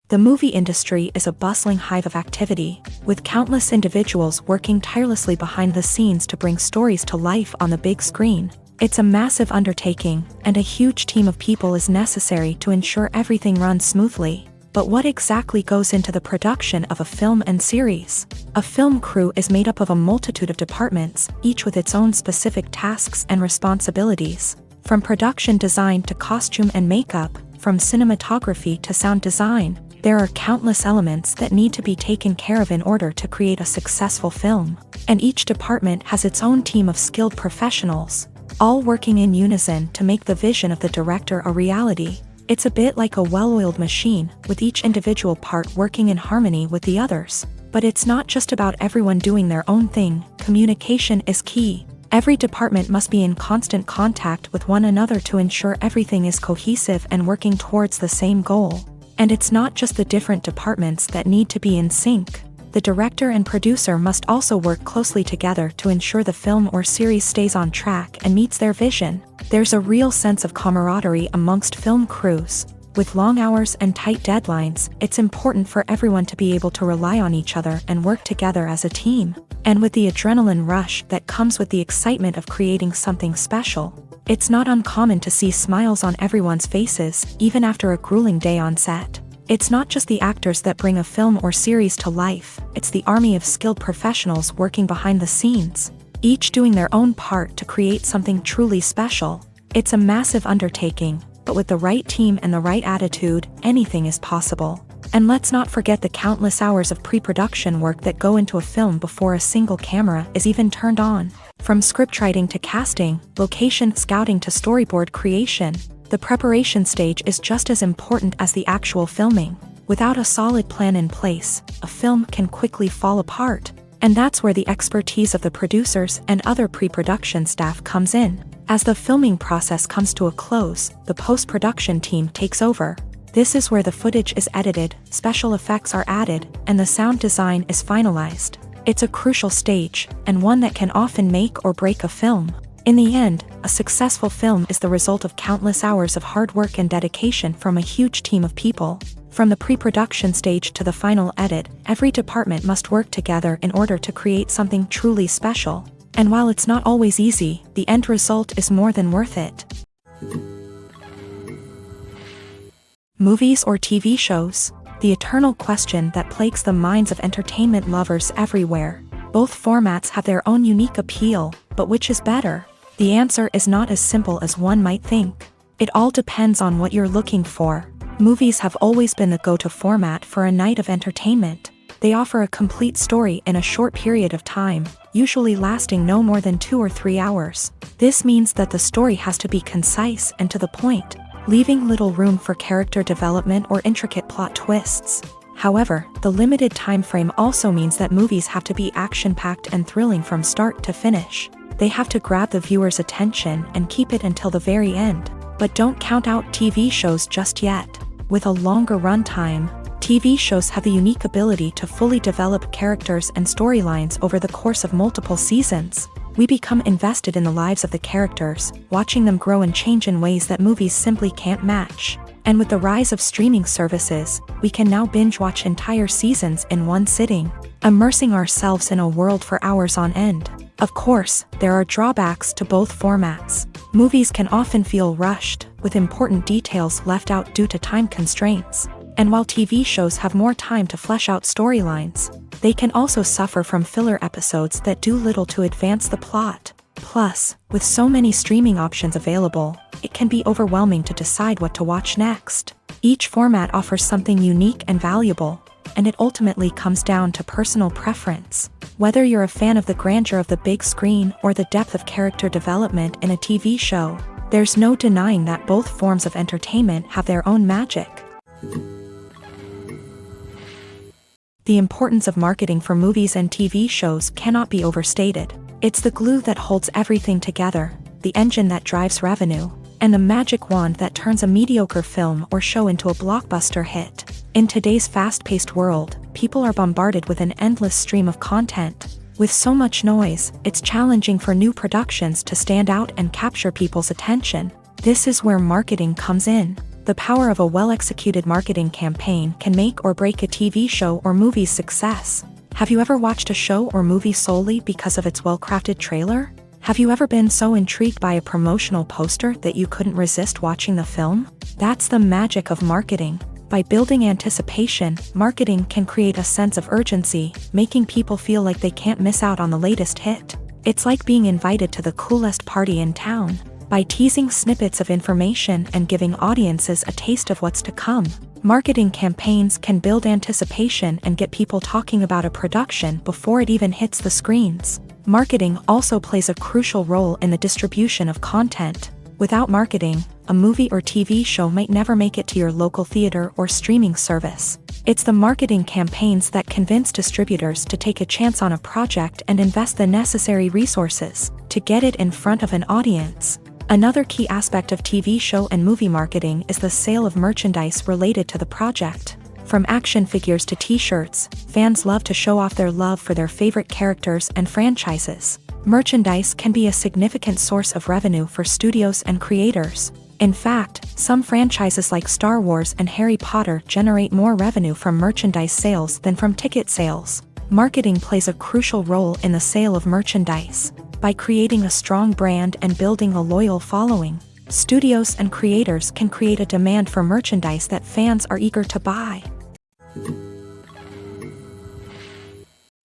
The movie industry is a bustling hive of activity, with countless individuals working tirelessly behind the scenes to bring stories to life on the big screen. It's a massive undertaking, and a huge team of people is necessary to ensure everything runs smoothly. But what exactly goes into the production of a film and series? A film crew is made up of a multitude of departments, each with its own specific tasks and responsibilities. From production design to costume and makeup, from cinematography to sound design, there are countless elements that need to be taken care of in order to create a successful film. And each department has its own team of skilled professionals, all working in unison to make the vision of the director a reality. It's a bit like a well-oiled machine, with each individual part working in harmony with the others. But it's not just about everyone doing their own thing. Communication is key. Every department must be in constant contact with one another to ensure everything is cohesive and working towards the same goal. And it's not just the different departments that need to be in sync. The director and producer must also work closely together to ensure the film or series stays on track and meets their vision. There's a real sense of camaraderie amongst film crews. With long hours and tight deadlines, it's important for everyone to be able to rely on each other and work together as a team. And with the adrenaline rush that comes with the excitement of creating something special, it's not uncommon to see smiles on everyone's faces, even after a grueling day on set. It's not just the actors that bring a film or series to life, it's the army of skilled professionals working behind the scenes, each doing their own part to create something truly special. It's a massive undertaking, but with the right team and the right attitude, anything is possible. And let's not forget the countless hours of pre-production work that go into a film before a single camera is even turned on. From scriptwriting to casting, location scouting to storyboard creation, the preparation stage is just as important as the actual filming. Without a solid plan in place, a film can quickly fall apart. And that's where the expertise of the producers and other pre-production staff comes in. As the filming process comes to a close, the post-production team takes over. This is where the footage is edited, special effects are added, and the sound design is finalized. It's a crucial stage, and one that can often make or break a film. In the end, a successful film is the result of countless hours of hard work and dedication from a huge team of people. From the pre-production stage to the final edit, every department must work together in order to create something truly special. And while it's not always easy, the end result is more than worth it. Movies or TV shows? The eternal question that plagues the minds of entertainment lovers everywhere. Both formats have their own unique appeal, but which is better? The answer is not as simple as one might think. It all depends on what you're looking for. Movies have always been the go-to format for a night of entertainment. They offer a complete story in a short period of time, usually lasting no more than 2 or 3 hours. This means that the story has to be concise and to the point, leaving little room for character development or intricate plot twists. However, the limited time frame also means that movies have to be action-packed and thrilling from start to finish. They have to grab the viewer's attention and keep it until the very end. But don't count out TV shows just yet. With a longer runtime, TV shows have the unique ability to fully develop characters and storylines over the course of multiple seasons. We become invested in the lives of the characters, watching them grow and change in ways that movies simply can't match. And with the rise of streaming services, we can now binge-watch entire seasons in one sitting, immersing ourselves in a world for hours on end. Of course, there are drawbacks to both formats. Movies can often feel rushed, with important details left out due to time constraints. And while TV shows have more time to flesh out storylines, they can also suffer from filler episodes that do little to advance the plot. Plus, with so many streaming options available, it can be overwhelming to decide what to watch next. Each format offers something unique and valuable, and it ultimately comes down to personal preference. Whether you're a fan of the grandeur of the big screen or the depth of character development in a TV show, there's no denying that both forms of entertainment have their own magic. The importance of marketing for movies and TV shows cannot be overstated. It's the glue that holds everything together, the engine that drives revenue, and the magic wand that turns a mediocre film or show into a blockbuster hit. In today's fast-paced world, people are bombarded with an endless stream of content. With so much noise, it's challenging for new productions to stand out and capture people's attention. This is where marketing comes in. The power of a well-executed marketing campaign can make or break a TV show or movie's success. Have you ever watched a show or movie solely because of its well-crafted trailer? Have you ever been so intrigued by a promotional poster that you couldn't resist watching the film? That's the magic of marketing. By building anticipation, marketing can create a sense of urgency, making people feel like they can't miss out on the latest hit. It's like being invited to the coolest party in town. By teasing snippets of information and giving audiences a taste of what's to come, marketing campaigns can build anticipation and get people talking about a production before it even hits the screens. Marketing also plays a crucial role in the distribution of content. Without marketing, a movie or TV show might never make it to your local theater or streaming service. It's the marketing campaigns that convince distributors to take a chance on a project and invest the necessary resources to get it in front of an audience. Another key aspect of TV show and movie marketing is the sale of merchandise related to the project. From action figures to t-shirts, fans love to show off their love for their favorite characters and franchises. Merchandise can be a significant source of revenue for studios and creators. In fact, some franchises like Star Wars and Harry Potter generate more revenue from merchandise sales than from ticket sales. Marketing plays a crucial role in the sale of merchandise. By creating a strong brand and building a loyal following, studios and creators can create a demand for merchandise that fans are eager to buy.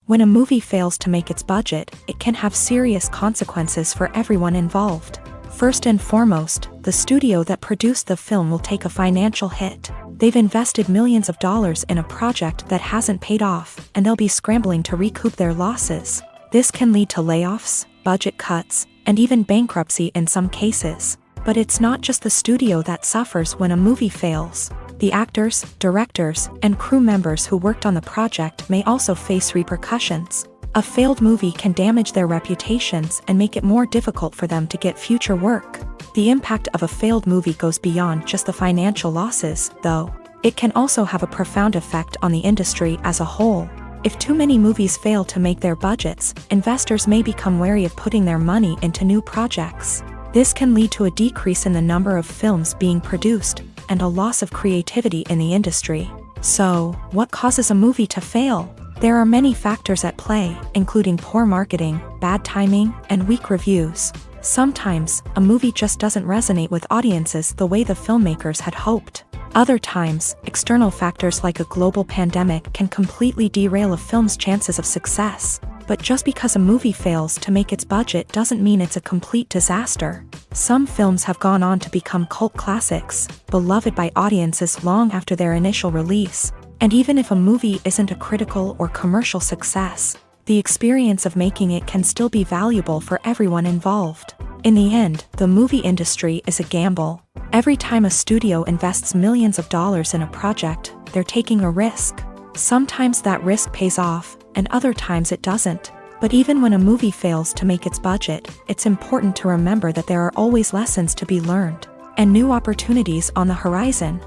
When a movie fails to make its budget, it can have serious consequences for everyone involved. First and foremost, the studio that produced the film will take a financial hit. They've invested millions of dollars in a project that hasn't paid off, and they'll be scrambling to recoup their losses. This can lead to layoffs, budget cuts, and even bankruptcy in some cases. But it's not just the studio that suffers when a movie fails. The actors, directors, and crew members who worked on the project may also face repercussions. A failed movie can damage their reputations and make it more difficult for them to get future work. The impact of a failed movie goes beyond just the financial losses, though. It can also have a profound effect on the industry as a whole. If too many movies fail to make their budgets, investors may become wary of putting their money into new projects. This can lead to a decrease in the number of films being produced, and a loss of creativity in the industry. So, what causes a movie to fail? There are many factors at play, including poor marketing, bad timing, and weak reviews. Sometimes, a movie just doesn't resonate with audiences the way the filmmakers had hoped. Other times, external factors like a global pandemic can completely derail a film's chances of success. But just because a movie fails to make its budget doesn't mean it's a complete disaster. Some films have gone on to become cult classics, beloved by audiences long after their initial release. And even if a movie isn't a critical or commercial success, the experience of making it can still be valuable for everyone involved. In the end, the movie industry is a gamble. Every time a studio invests millions of dollars in a project, they're taking a risk. Sometimes that risk pays off, and other times it doesn't. But even when a movie fails to make its budget, it's important to remember that there are always lessons to be learned, and new opportunities on the horizon.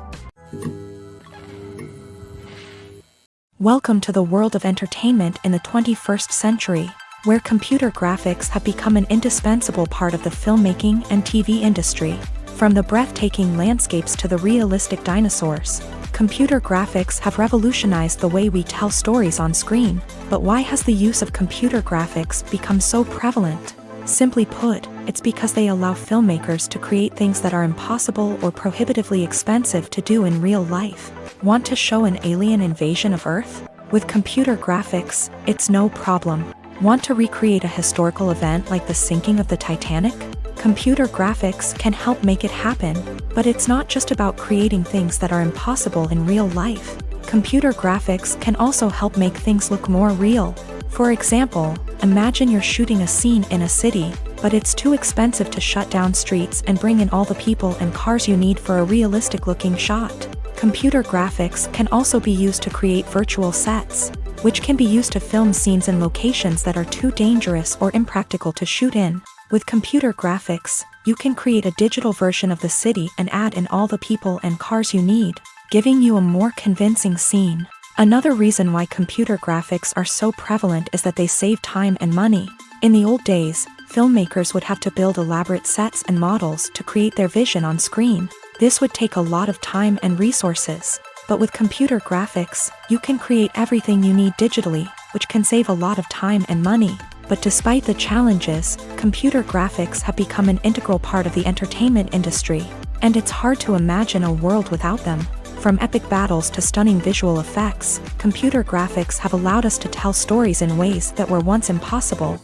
Welcome to the world of entertainment in the 21st century, where computer graphics have become an indispensable part of the filmmaking and TV industry. From the breathtaking landscapes to the realistic dinosaurs, computer graphics have revolutionized the way we tell stories on screen. But why has the use of computer graphics become so prevalent? Simply put, it's because they allow filmmakers to create things that are impossible or prohibitively expensive to do in real life. Want to show an alien invasion of Earth? With computer graphics, it's no problem. Want to recreate a historical event like the sinking of the Titanic? Computer graphics can help make it happen. But it's not just about creating things that are impossible in real life. Computer graphics can also help make things look more real. For example, imagine you're shooting a scene in a city, but it's too expensive to shut down streets and bring in all the people and cars you need for a realistic-looking shot. Computer graphics can also be used to create virtual sets, which can be used to film scenes in locations that are too dangerous or impractical to shoot in. With computer graphics, you can create a digital version of the city and add in all the people and cars you need, giving you a more convincing scene. Another reason why computer graphics are so prevalent is that they save time and money. In the old days, filmmakers would have to build elaborate sets and models to create their vision on screen. This would take a lot of time and resources. But with computer graphics, you can create everything you need digitally, which can save a lot of time and money. But despite the challenges, computer graphics have become an integral part of the entertainment industry, and it's hard to imagine a world without them. From epic battles to stunning visual effects, computer graphics have allowed us to tell stories in ways that were once impossible.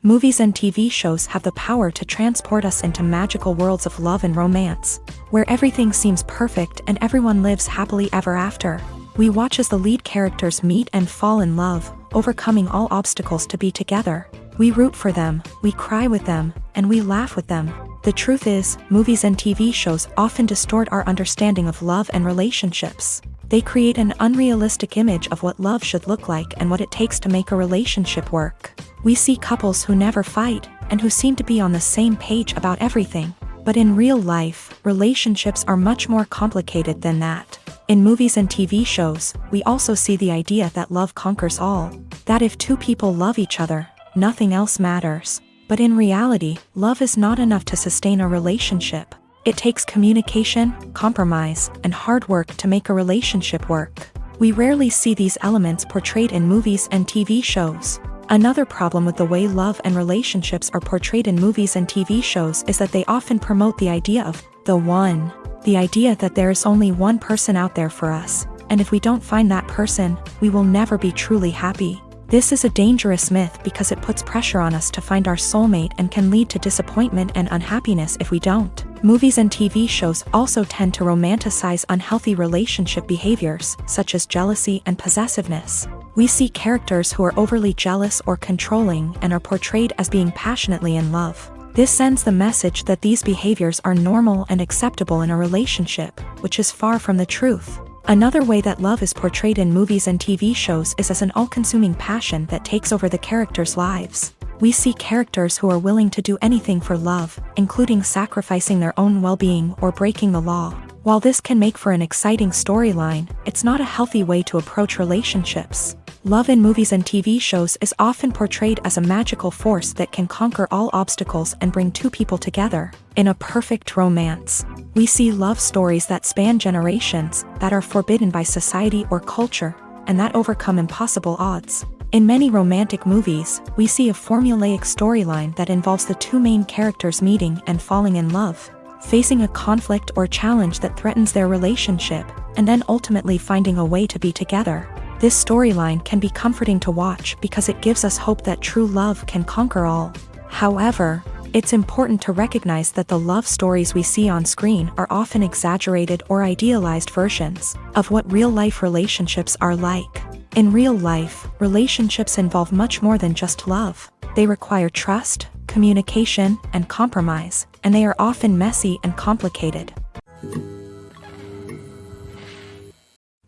Movies and TV shows have the power to transport us into magical worlds of love and romance, where everything seems perfect and everyone lives happily ever after. We watch as the lead characters meet and fall in love, overcoming all obstacles to be together. We root for them, we cry with them, and we laugh with them. The truth is, movies and TV shows often distort our understanding of love and relationships. They create an unrealistic image of what love should look like and what it takes to make a relationship work. We see couples who never fight, and who seem to be on the same page about everything. But in real life, relationships are much more complicated than that. In movies and TV shows, we also see the idea that love conquers all. That if two people love each other, nothing else matters. But in reality, love is not enough to sustain a relationship. It takes communication, compromise, and hard work to make a relationship work. We rarely see these elements portrayed in movies and TV shows. Another problem with the way love and relationships are portrayed in movies and TV shows is that they often promote the idea of the one. The idea that there is only one person out there for us, and if we don't find that person, we will never be truly happy. This is a dangerous myth because it puts pressure on us to find our soulmate and can lead to disappointment and unhappiness if we don't. Movies and TV shows also tend to romanticize unhealthy relationship behaviors, such as jealousy and possessiveness. We see characters who are overly jealous or controlling and are portrayed as being passionately in love. This sends the message that these behaviors are normal and acceptable in a relationship, which is far from the truth. Another way that love is portrayed in movies and TV shows is as an all-consuming passion that takes over the characters' lives. We see characters who are willing to do anything for love, including sacrificing their own well-being or breaking the law. While this can make for an exciting storyline, it's not a healthy way to approach relationships. Love in movies and TV shows is often portrayed as a magical force that can conquer all obstacles and bring two people together. In a perfect romance, we see love stories that span generations, that are forbidden by society or culture, and that overcome impossible odds. In many romantic movies, we see a formulaic storyline that involves the two main characters meeting and falling in love, facing a conflict or challenge that threatens their relationship, and then ultimately finding a way to be together. This storyline can be comforting to watch because it gives us hope that true love can conquer all. However, it's important to recognize that the love stories we see on screen are often exaggerated or idealized versions of what real-life relationships are like. In real life, relationships involve much more than just love. They require trust, communication, and compromise, and they are often messy and complicated.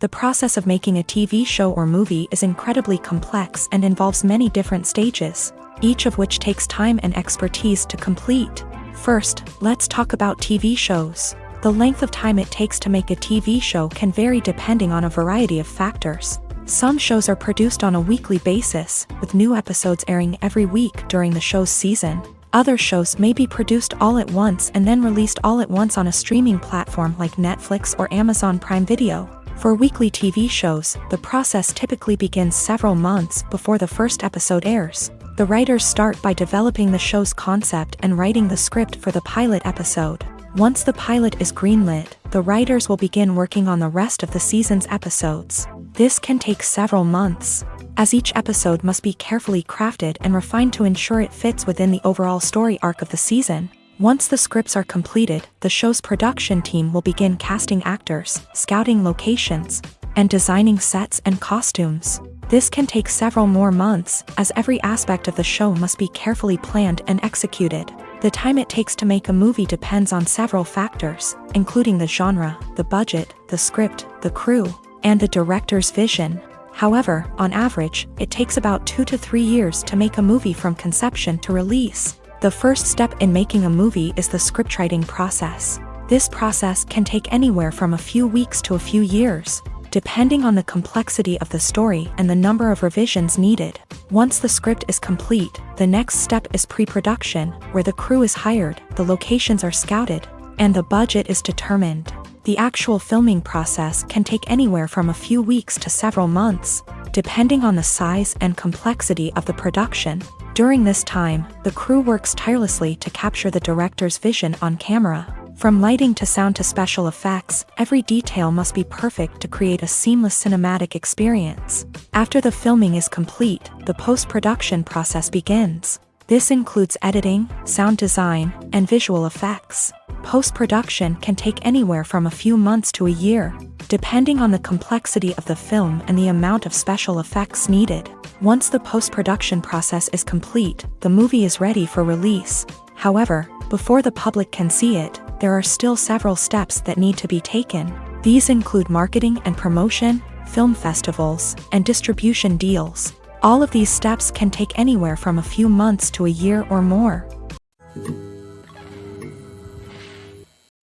The process of making a TV show or movie is incredibly complex and involves many different stages, each of which takes time and expertise to complete. First, let's talk about TV shows. The length of time it takes to make a TV show can vary depending on a variety of factors. Some shows are produced on a weekly basis, with new episodes airing every week during the show's season. Other shows may be produced all at once and then released all at once on a streaming platform like Netflix or Amazon Prime Video. For weekly TV shows, the process typically begins several months before the first episode airs. The writers start by developing the show's concept and writing the script for the pilot episode. Once the pilot is greenlit, the writers will begin working on the rest of the season's episodes. This can take several months, as each episode must be carefully crafted and refined to ensure it fits within the overall story arc of the season. Once the scripts are completed, the show's production team will begin casting actors, scouting locations, and designing sets and costumes. This can take several more months, as every aspect of the show must be carefully planned and executed. The time it takes to make a movie depends on several factors, including the genre, the budget, the script, the crew, and the director's vision. However, on average, it takes about 2 to 3 years to make a movie from conception to release. The first step in making a movie is the scriptwriting process. This process can take anywhere from a few weeks to a few years, depending on the complexity of the story and the number of revisions needed. Once the script is complete, the next step is pre-production, where the crew is hired, the locations are scouted, and the budget is determined. The actual filming process can take anywhere from a few weeks to several months, depending on the size and complexity of the production. During this time, the crew works tirelessly to capture the director's vision on camera. From lighting to sound to special effects, every detail must be perfect to create a seamless cinematic experience. After the filming is complete, the post-production process begins. This includes editing, sound design, and visual effects. Post-production can take anywhere from a few months to a year, depending on the complexity of the film and the amount of special effects needed. Once the post-production process is complete, the movie is ready for release. However, before the public can see it, there are still several steps that need to be taken. These include marketing and promotion, film festivals, and distribution deals. All of these steps can take anywhere from a few months to a year or more.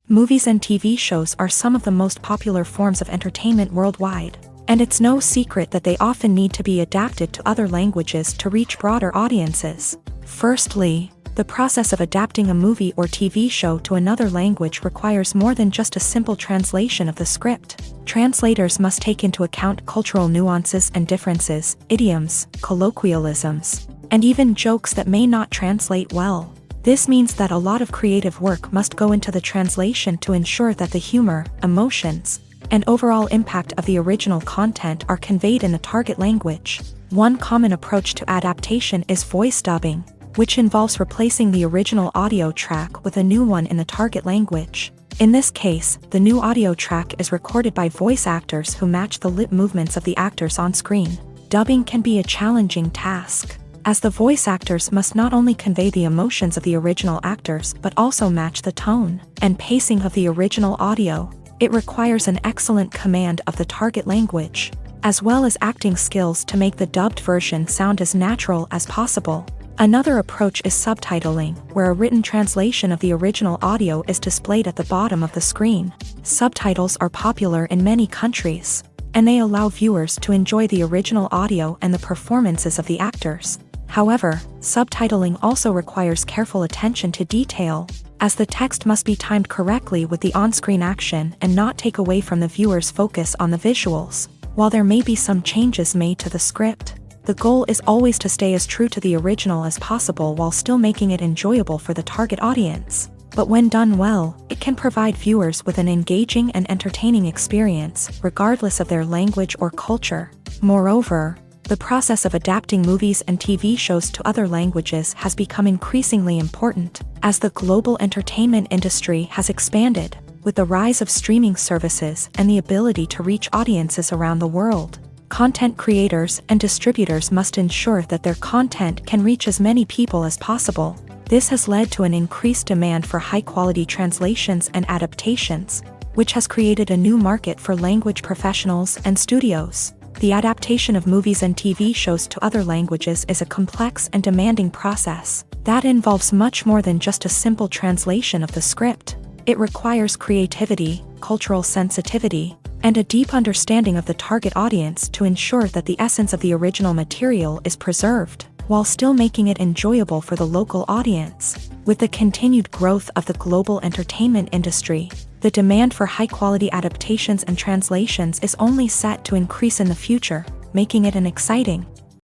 Movies and TV shows are some of the most popular forms of entertainment worldwide, and it's no secret that they often need to be adapted to other languages to reach broader audiences. Firstly, the process of adapting a movie or TV show to another language requires more than just a simple translation of the script. Translators must take into account cultural nuances and differences, idioms, colloquialisms, and even jokes that may not translate well. This means that a lot of creative work must go into the translation to ensure that the humor, emotions, and overall impact of the original content are conveyed in the target language. One common approach to adaptation is voice dubbing, which involves replacing the original audio track with a new one in the target language. In this case, the new audio track is recorded by voice actors who match the lip movements of the actors on screen. Dubbing can be a challenging task, as the voice actors must not only convey the emotions of the original actors but also match the tone and pacing of the original audio. It requires an excellent command of the target language, as well as acting skills to make the dubbed version sound as natural as possible. Another approach is subtitling, where a written translation of the original audio is displayed at the bottom of the screen. Subtitles are popular in many countries, and they allow viewers to enjoy the original audio and the performances of the actors. However, subtitling also requires careful attention to detail, as the text must be timed correctly with the on-screen action and not take away from the viewer's focus on the visuals. While there may be some changes made to the script, the goal is always to stay as true to the original as possible while still making it enjoyable for the target audience. But when done well, it can provide viewers with an engaging and entertaining experience, regardless of their language or culture. Moreover, the process of adapting movies and TV shows to other languages has become increasingly important, as the global entertainment industry has expanded, with the rise of streaming services and the ability to reach audiences around the world. Content creators and distributors must ensure that their content can reach as many people as possible. This has led to an increased demand for high-quality translations and adaptations, which has created a new market for language professionals and studios. The adaptation of movies and TV shows to other languages is a complex and demanding process that involves much more than just a simple translation of the script. It requires creativity, cultural sensitivity, and a deep understanding of the target audience to ensure that the essence of the original material is preserved, while still making it enjoyable for the local audience. With the continued growth of the global entertainment industry, the demand for high-quality adaptations and translations is only set to increase in the future, making it an exciting